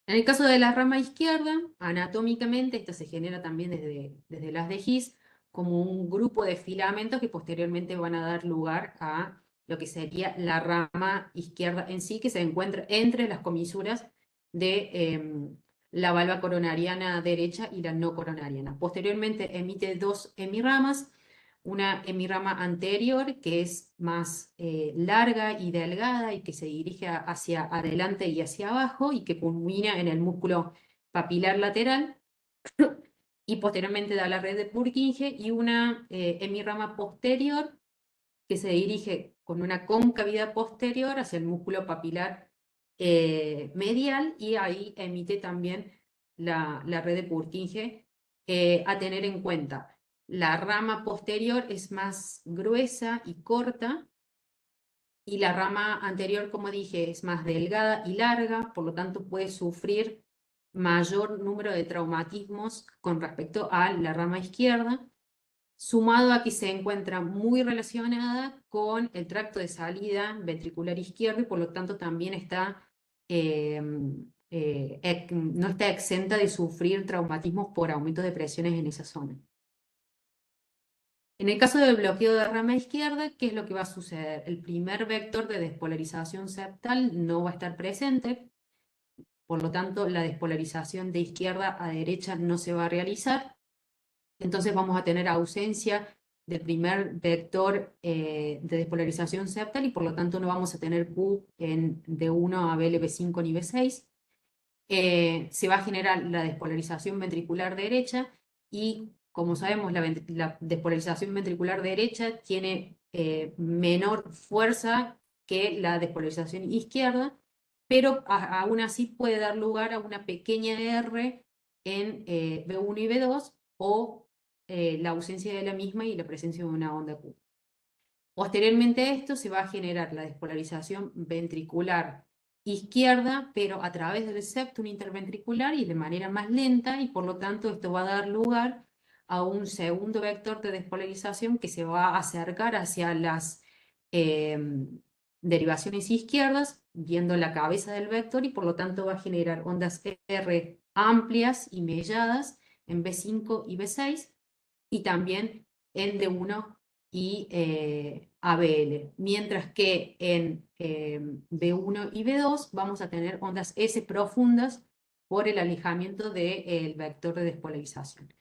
En el caso de la rama izquierda, anatómicamente, esta se genera también desde las de His como un grupo de filamentos que posteriormente van a dar lugar a lo que sería la rama izquierda en sí, que se encuentra entre las comisuras de la valva coronariana derecha y la no coronariana. Posteriormente emite dos hemiramas, una hemirama anterior que es más larga y delgada y que se dirige hacia adelante y hacia abajo y que culmina en el músculo papilar lateral y posteriormente da la red de Purkinje, y una hemirama posterior que se dirige con una concavidad posterior hacia el músculo papilar medial, y ahí emite también la red de Purkinje. A tener en cuenta, la rama posterior es más gruesa y corta, y la rama anterior, como dije, es más delgada y larga, por lo tanto puede sufrir mayor número de traumatismos con respecto a la rama izquierda, sumado a que se encuentra muy relacionada con el tracto de salida ventricular izquierdo y por lo tanto también está, no está exenta de sufrir traumatismos por aumento de presiones en esa zona. En el caso del bloqueo de rama izquierda, ¿qué es lo que va a suceder? El primer vector de despolarización septal no va a estar presente, por lo tanto la despolarización de izquierda a derecha no se va a realizar. Entonces vamos a tener ausencia del primer vector de despolarización septal y por lo tanto no vamos a tener Q en D1 a BL, B5 ni B6. Se va a generar la despolarización ventricular derecha y, como sabemos, la despolarización ventricular derecha tiene menor fuerza que la despolarización izquierda, pero aún así puede dar lugar a una pequeña R en B1 y B2 o la ausencia de la misma y la presencia de una onda Q. Posteriormente a esto se va a generar la despolarización ventricular izquierda, pero a través del septum interventricular y de manera más lenta, y por lo tanto esto va a dar lugar a un segundo vector de despolarización que se va a acercar hacia las derivaciones izquierdas, viendo la cabeza del vector, y por lo tanto va a generar ondas R amplias y melladas en B5 y B6, y también en D1 y ABL, mientras que en B1 y B2 vamos a tener ondas S profundas por el alejamiento del vector de despolarización.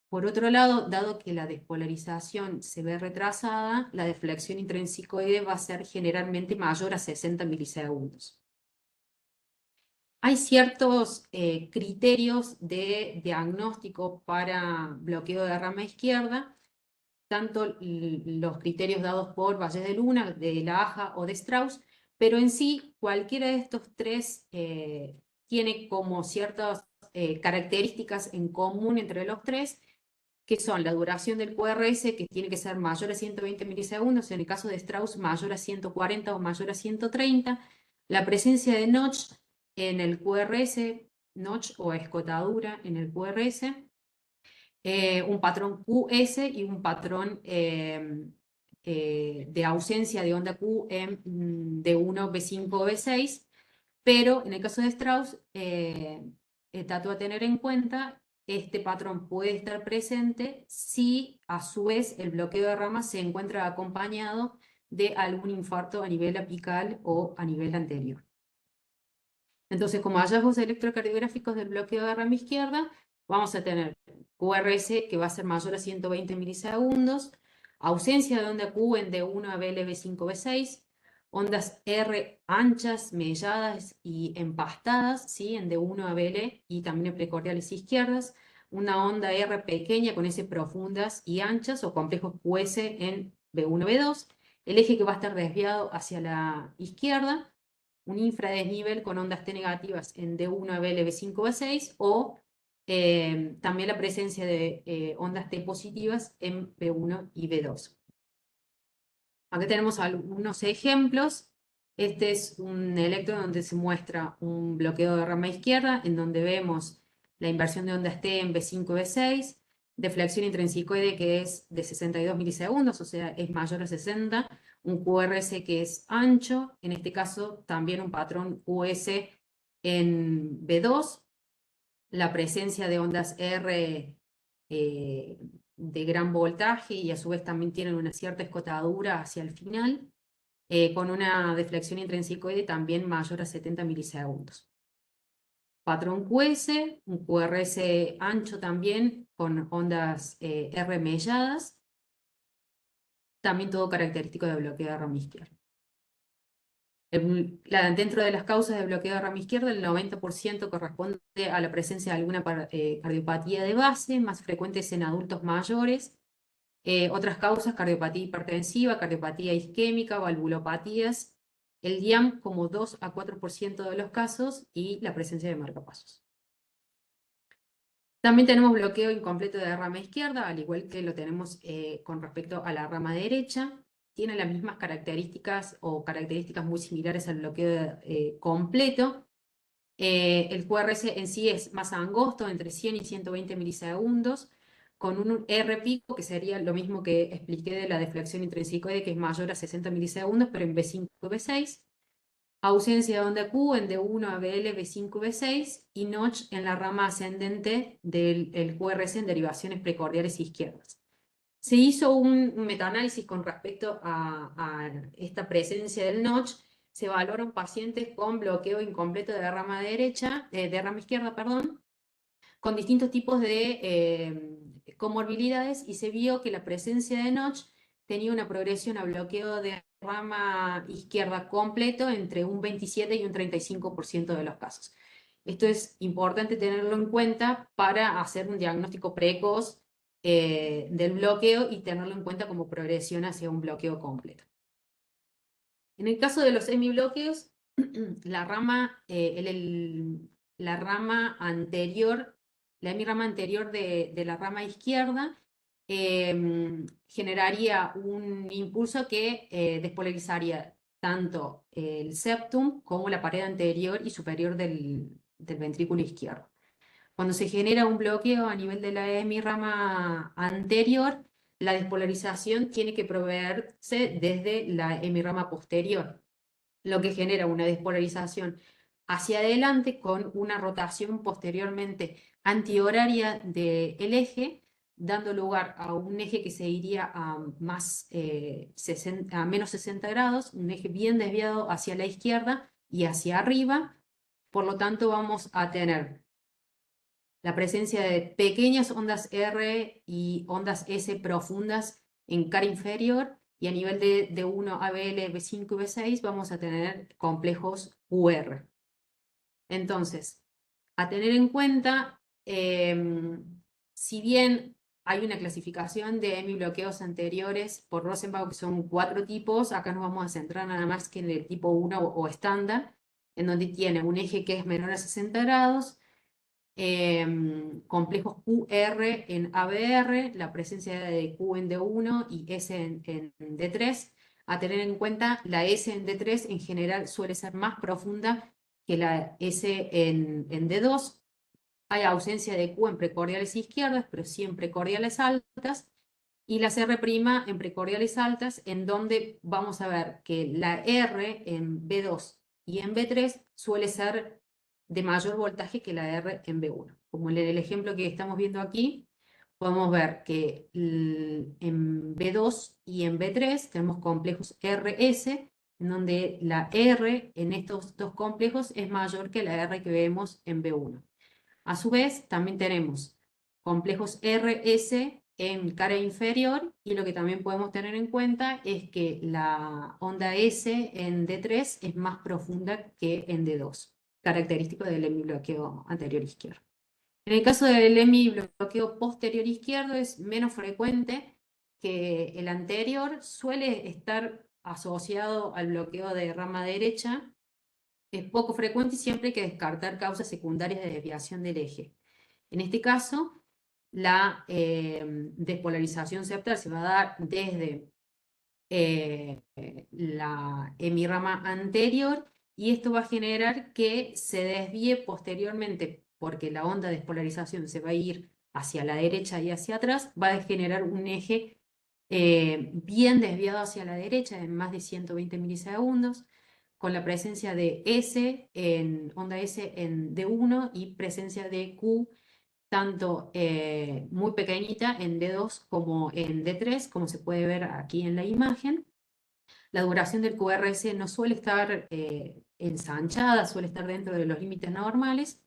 Por otro lado, dado que la despolarización se ve retrasada, la deflexión intrinsicoide va a ser generalmente mayor a 60 milisegundos. Hay ciertos criterios de diagnóstico para bloqueo de rama izquierda, tanto los criterios dados por Valles de Luna, de La Haja o de Strauss, pero en sí cualquiera de estos tres tiene como ciertas características en común entre los tres, que son la duración del QRS, que tiene que ser mayor a 120 milisegundos, en el caso de Strauss mayor a 140 o mayor a 130, la presencia de notch en el QRS, notch o escotadura en el QRS, un patrón QS y un patrón de ausencia de onda Q en D1, B5, B6, pero en el caso de Strauss, dato a tener en cuenta, este patrón puede estar presente si a su vez el bloqueo de rama se encuentra acompañado de algún infarto a nivel apical o a nivel anterior. Entonces, como hallazgos electrocardiográficos del bloqueo de rama izquierda, vamos a tener QRS que va a ser mayor a 120 milisegundos, ausencia de onda Q en D1 a BL, B5, B6, ondas R anchas, melladas y empastadas, ¿sí? En D1 a BL y también en precordiales izquierdas, una onda R pequeña con S profundas y anchas o complejos QS en B1, B2, el eje que va a estar desviado hacia la izquierda, un infradesnivel con ondas T negativas en D1 a BL, B5, B6, o también la presencia de ondas T positivas en B1 y B2. Acá tenemos algunos ejemplos. Este es un electro donde se muestra un bloqueo de rama izquierda, en donde vemos la inversión de ondas T en B5 y B6, deflexión intrinsicoide que es de 62 milisegundos, o sea, es mayor a 60, un QRS que es ancho, en este caso también un patrón QS en B2, la presencia de ondas R de gran voltaje y a su vez también tienen una cierta escotadura hacia el final, con una deflexión intrinsicoide también mayor a 70 milisegundos. patrón QS, un QRS ancho también con ondas R melladas, también todo característico de bloqueo de rama izquierda. Dentro de las causas de bloqueo de rama izquierda, el 90% corresponde a la presencia de alguna cardiopatía de base, más frecuentes en adultos mayores. Otras causas, cardiopatía hipertensiva, cardiopatía isquémica, valvulopatías, el DIAM como 2 a 4% de los casos y la presencia de marcapasos. También tenemos bloqueo incompleto de rama izquierda, al igual que lo tenemos con respecto a la rama derecha. Tiene las mismas características o características muy similares al bloqueo completo. El QRS en sí es más angosto, entre 100 y 120 milisegundos, con un R pico, que sería lo mismo que expliqué de la deflexión intrinsicoide, que es mayor a 60 milisegundos, pero en B5 y B6. Ausencia de onda Q en D1, ABL, B5, B6 y notch en la rama ascendente del QRS en derivaciones precordiales izquierdas. Se hizo un metaanálisis con respecto a esta presencia del notch. Se valoran pacientes con bloqueo incompleto de rama izquierda, perdón, con distintos tipos de comorbilidades, y se vio que la presencia de notch tenía una progresión a bloqueo de rama izquierda completo entre un 27 y un 35% de los casos. Esto es importante tenerlo en cuenta para hacer un diagnóstico precoz del bloqueo y tenerlo en cuenta como progresión hacia un bloqueo completo. En el caso de los hemibloqueos, la rama anterior, la hemirama anterior de la rama izquierda, generaría un impulso que despolarizaría tanto el septum como la pared anterior y superior del ventrículo izquierdo. Cuando se genera un bloqueo a nivel de la hemirama anterior, la despolarización tiene que proveerse desde la hemirama posterior, lo que genera una despolarización hacia adelante con una rotación posteriormente antihoraria del eje, dando lugar a un eje que se iría a menos 60 grados, un eje bien desviado hacia la izquierda y hacia arriba. Por lo tanto, vamos a tener la presencia de pequeñas ondas R y ondas S profundas en cara inferior, y a nivel de 1 ABL, B5 y B6 vamos a tener complejos UR. Entonces, a tener en cuenta, si bien hay una clasificación de hemibloqueos anteriores por Rosenbaum, que son 4 tipos, acá nos vamos a centrar nada más que en el tipo 1 o estándar, en donde tiene un eje que es menor a 60 grados, complejos QR en ABR, la presencia de Q en D1 y S en D3. A tener en cuenta, la S en D3 en general suele ser más profunda que la S en D2. Hay ausencia de Q en precordiales izquierdas, pero sí en precordiales altas, y las R' en precordiales altas, en donde vamos a ver que la R en B2 y en B3 suele ser de mayor voltaje que la R en B1. Como en el ejemplo que estamos viendo aquí, podemos ver que en B2 y en B3 tenemos complejos RS, en donde la R en estos dos complejos es mayor que la R que vemos en B1. A su vez, también tenemos complejos RS en cara inferior, y lo que también podemos tener en cuenta es que la onda S en D3 es más profunda que en D2, característico del hemibloqueo anterior izquierdo. En el caso del hemibloqueo posterior izquierdo es menos frecuente que el anterior, suele estar asociado al bloqueo de rama derecha. Es poco frecuente y siempre hay que descartar causas secundarias de desviación del eje. En este caso, la despolarización septal se va a dar desde la hemirama anterior, y esto va a generar que se desvíe posteriormente, porque la onda de despolarización se va a ir hacia la derecha y hacia atrás, va a generar un eje bien desviado hacia la derecha en más de 120 milisegundos, con la presencia de onda S en D1 y presencia de Q tanto muy pequeñita en D2 como en D3, como se puede ver aquí en la imagen. La duración del QRS no suele estar ensanchada, suele estar dentro de los límites normales,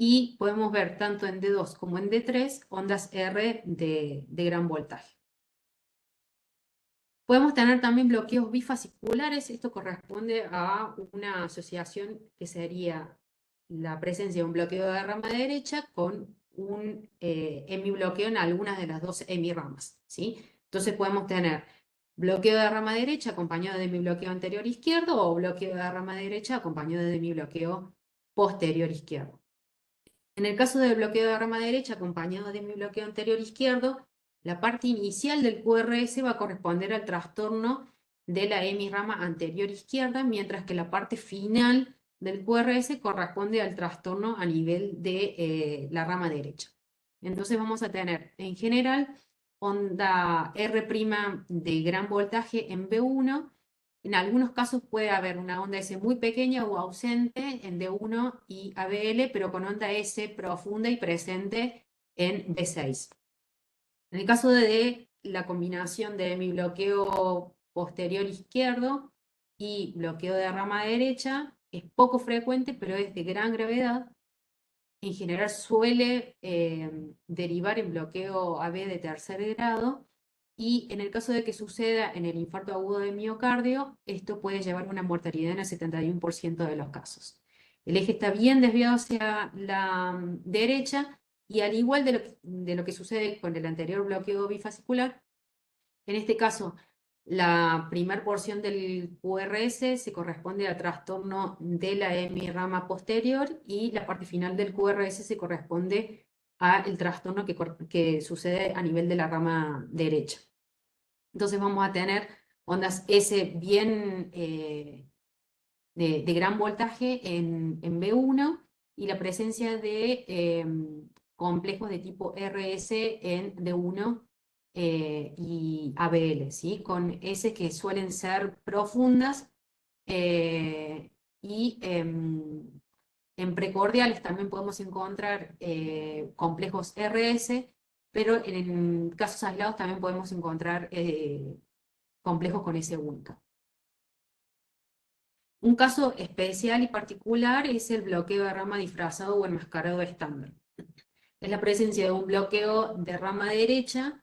y podemos ver tanto en D2 como en D3 ondas R de gran voltaje. Podemos tener también bloqueos bifasciculares. Esto corresponde a una asociación que sería la presencia de un bloqueo de rama derecha con un hemibloqueo en algunas de las dos hemiramas, ¿sí? Entonces podemos tener bloqueo de rama derecha acompañado de hemibloqueo anterior izquierdo o bloqueo de rama derecha acompañado de hemibloqueo posterior izquierdo. En el caso del bloqueo de rama derecha acompañado de hemibloqueo anterior izquierdo, la parte inicial del QRS va a corresponder al trastorno de la hemirama anterior izquierda, mientras que la parte final del QRS corresponde al trastorno a nivel de la rama derecha. Entonces vamos a tener, en general, onda R' de gran voltaje en B1. En algunos casos puede haber una onda S muy pequeña o ausente en D1 y ABL, pero con onda S profunda y presente en B6. En el caso de la combinación de mi bloqueo posterior izquierdo y bloqueo de rama derecha, es poco frecuente, pero es de gran gravedad. En general suele derivar en bloqueo AB de tercer grado, y en el caso de que suceda en el infarto agudo de miocardio, esto puede llevar a una mortalidad en el 71% de los casos. El eje está bien desviado hacia la derecha, y al igual de lo que sucede con el anterior bloqueo bifascicular, en este caso la primera porción del QRS se corresponde al trastorno de la hemirama posterior, y la parte final del QRS se corresponde al trastorno que sucede a nivel de la rama derecha. Entonces vamos a tener ondas S bien de gran voltaje en B1, y la presencia de complejos de tipo RS en D1 y ABL, ¿sí? Con S que suelen ser profundas, y en precordiales también podemos encontrar complejos RS, pero en casos aislados también podemos encontrar complejos con S única. Un caso especial y particular es el bloqueo de rama disfrazado o enmascarado estándar. Es la presencia de un bloqueo de rama derecha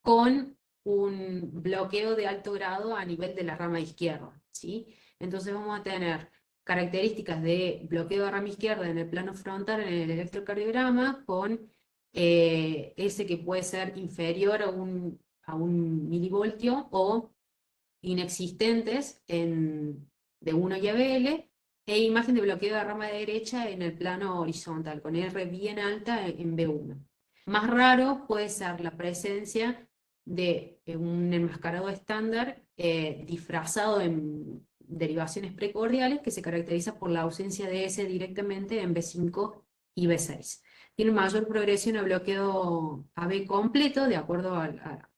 con un bloqueo de alto grado a nivel de la rama izquierda, ¿sí? Entonces vamos a tener características de bloqueo de rama izquierda en el plano frontal en el electrocardiograma, con ese que puede ser inferior a un milivoltio o inexistentes en D1 y ABL, e imagen de bloqueo de rama derecha en el plano horizontal, con R bien alta en B1. Más raro puede ser la presencia de un enmascarado estándar disfrazado en derivaciones precordiales, que se caracteriza por la ausencia de S directamente en B5 y B6. Tiene mayor progresión a bloqueo AB completo, de acuerdo a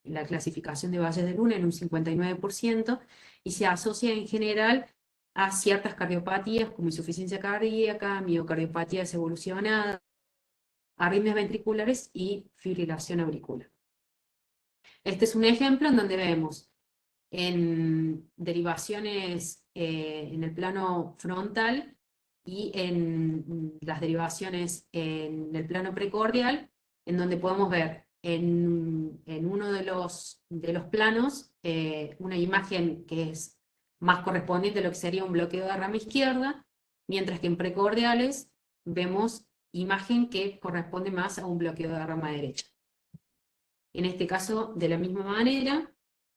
la clasificación de Valles de Luna, en un 59%, y se asocia en general a ciertas cardiopatías como insuficiencia cardíaca, miocardiopatías evolucionadas, arritmias ventriculares y fibrilación auricular. Este es un ejemplo en donde vemos en derivaciones en el plano frontal y en las derivaciones en el plano precordial, en donde podemos ver en uno de los planos una imagen que es más correspondiente a lo que sería un bloqueo de rama izquierda, mientras que en precordiales vemos imagen que corresponde más a un bloqueo de rama derecha. En este caso, de la misma manera.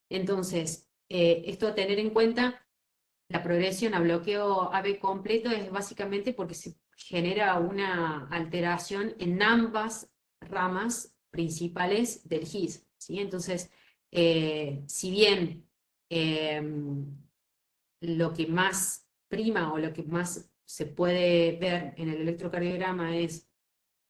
Entonces, esto a tener en cuenta, la progresión a bloqueo AB completo es básicamente porque se genera una alteración en ambas ramas principales del GIS, ¿sí? Entonces, si bien lo que más prima o lo que más se puede ver en el electrocardiograma es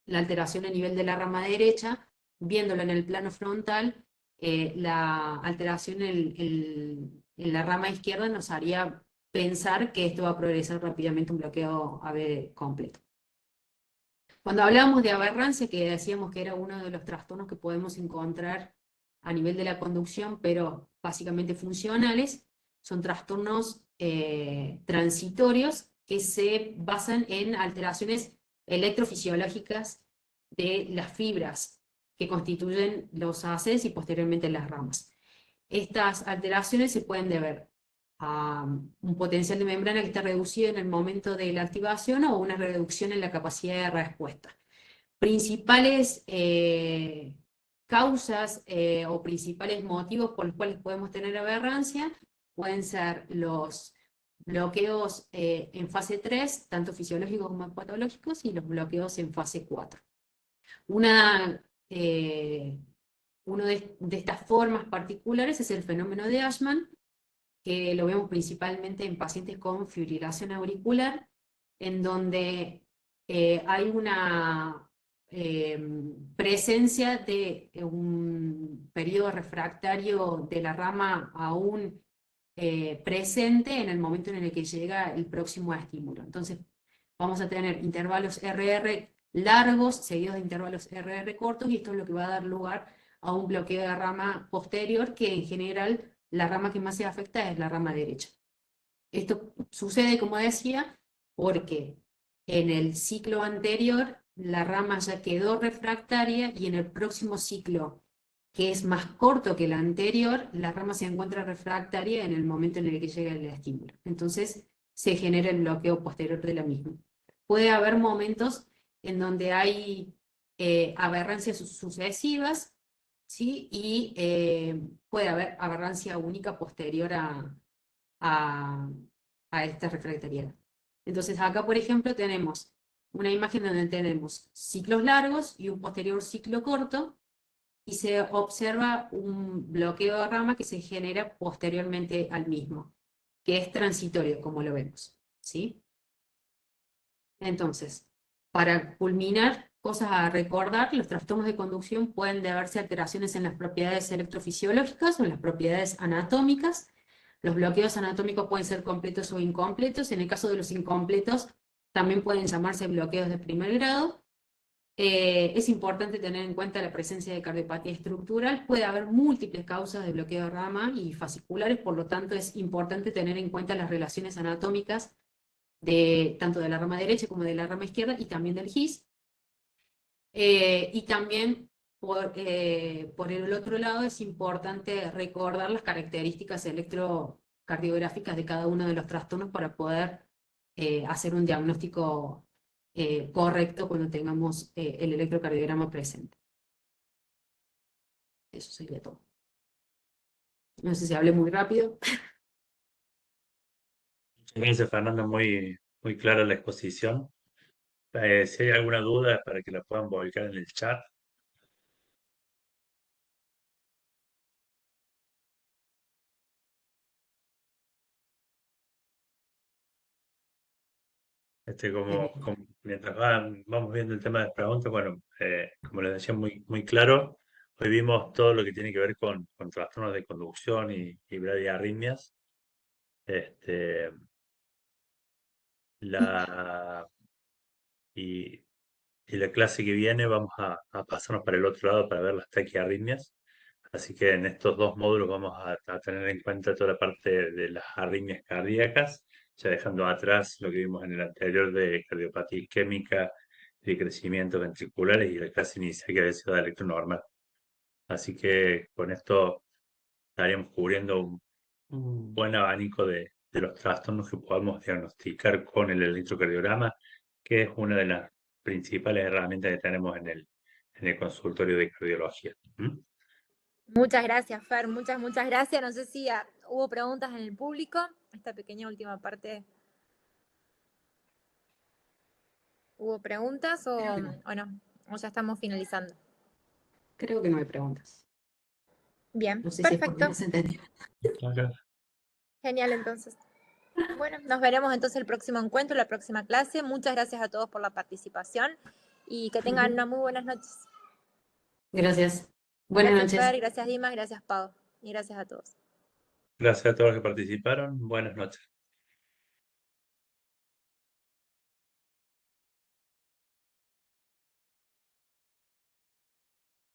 la alteración a nivel de la rama derecha, viéndolo en el plano frontal, la alteración en la rama izquierda nos haría pensar que esto va a progresar rápidamente un bloqueo AB completo. Cuando hablábamos de aberrancia, que decíamos que era uno de los trastornos que podemos encontrar a nivel de la conducción, pero básicamente funcionales, son trastornos transitorios que se basan en alteraciones electrofisiológicas de las fibras que constituyen los haces y posteriormente las ramas. Estas alteraciones se pueden deber a un potencial de membrana que está reducido en el momento de la activación o una reducción en la capacidad de respuesta. Principales causas o principales motivos por los cuales podemos tener aberrancia pueden ser los bloqueos en fase 3, tanto fisiológicos como patológicos, y los bloqueos en fase 4. Una de estas formas particulares es el fenómeno de Ashman, que lo vemos principalmente en pacientes con fibrilación auricular, en donde hay una presencia de un periodo refractario de la rama aún presente en el momento en el que llega el próximo estímulo. Entonces, vamos a tener intervalos RR largos, seguidos de intervalos RR cortos, y esto es lo que va a dar lugar a un bloqueo de rama posterior, que en general la rama que más se afecta es la rama derecha. Esto sucede, como decía, porque en el ciclo anterior la rama ya quedó refractaria y en el próximo ciclo, que es más corto que el anterior, la rama se encuentra refractaria en el momento en el que llega el estímulo. Entonces se genera el bloqueo posterior de la misma. Puede haber momentos en donde hay aberrancias sucesivas, ¿sí? Y puede haber aberrancia única posterior a esta refractariedad. Entonces acá, por ejemplo, tenemos una imagen donde tenemos ciclos largos y un posterior ciclo corto, y se observa un bloqueo de rama que se genera posteriormente al mismo, que es transitorio, como lo vemos, ¿sí? Entonces, para culminar, cosas a recordar: los trastornos de conducción pueden deberse a alteraciones en las propiedades electrofisiológicas o en las propiedades anatómicas. Los bloqueos anatómicos pueden ser completos o incompletos. En el caso de los incompletos, también pueden llamarse bloqueos de primer grado. Es importante tener en cuenta la presencia de cardiopatía estructural. Puede haber múltiples causas de bloqueo de rama y fasciculares, por lo tanto es importante tener en cuenta las relaciones anatómicas tanto de la rama derecha como de la rama izquierda, y también del GIS. Y también por el otro lado es importante recordar las características electrocardiográficas de cada uno de los trastornos para poder hacer un diagnóstico correcto cuando tengamos el electrocardiograma presente. Eso sería todo. No sé si hablé muy rápido. Gracias, Fernando, muy clara la exposición. Si hay alguna duda, para que la puedan volcar en el chat. Mientras vamos viendo el tema de las preguntas, bueno, como les decía, muy claro. Hoy vimos todo lo que tiene que ver con trastornos de conducción y bradiarritmias. Este, y la clase que viene vamos a pasarnos para el otro lado para ver las taquiarritmias. Así que en estos dos módulos vamos a tener en cuenta toda la parte de las arritmias cardíacas, ya dejando atrás lo que vimos en el anterior de cardiopatía isquémica, de crecimientos ventriculares y la clase inicial que había sido de electronormal. Así que con esto estaríamos cubriendo un buen abanico de los trastornos que podemos diagnosticar con el electrocardiograma, que es una de las principales herramientas que tenemos en el consultorio de cardiología. Muchas gracias, Fer, muchas gracias. No sé si hubo preguntas en el público. Esta pequeña última parte. ¿Hubo preguntas o no? ¿O ya estamos finalizando? Creo que no hay preguntas. Bien, No sé perfecto. si es porque no se entendió. Genial, entonces. Bueno, nos veremos entonces el próximo encuentro, la próxima clase. Muchas gracias a todos por la participación y que tengan unas muy buenas noches. Gracias. Buenas Gracias, noches. Fer, gracias, Dimas, gracias, Pau. Y gracias a todos. Gracias a todos los que participaron. Buenas noches.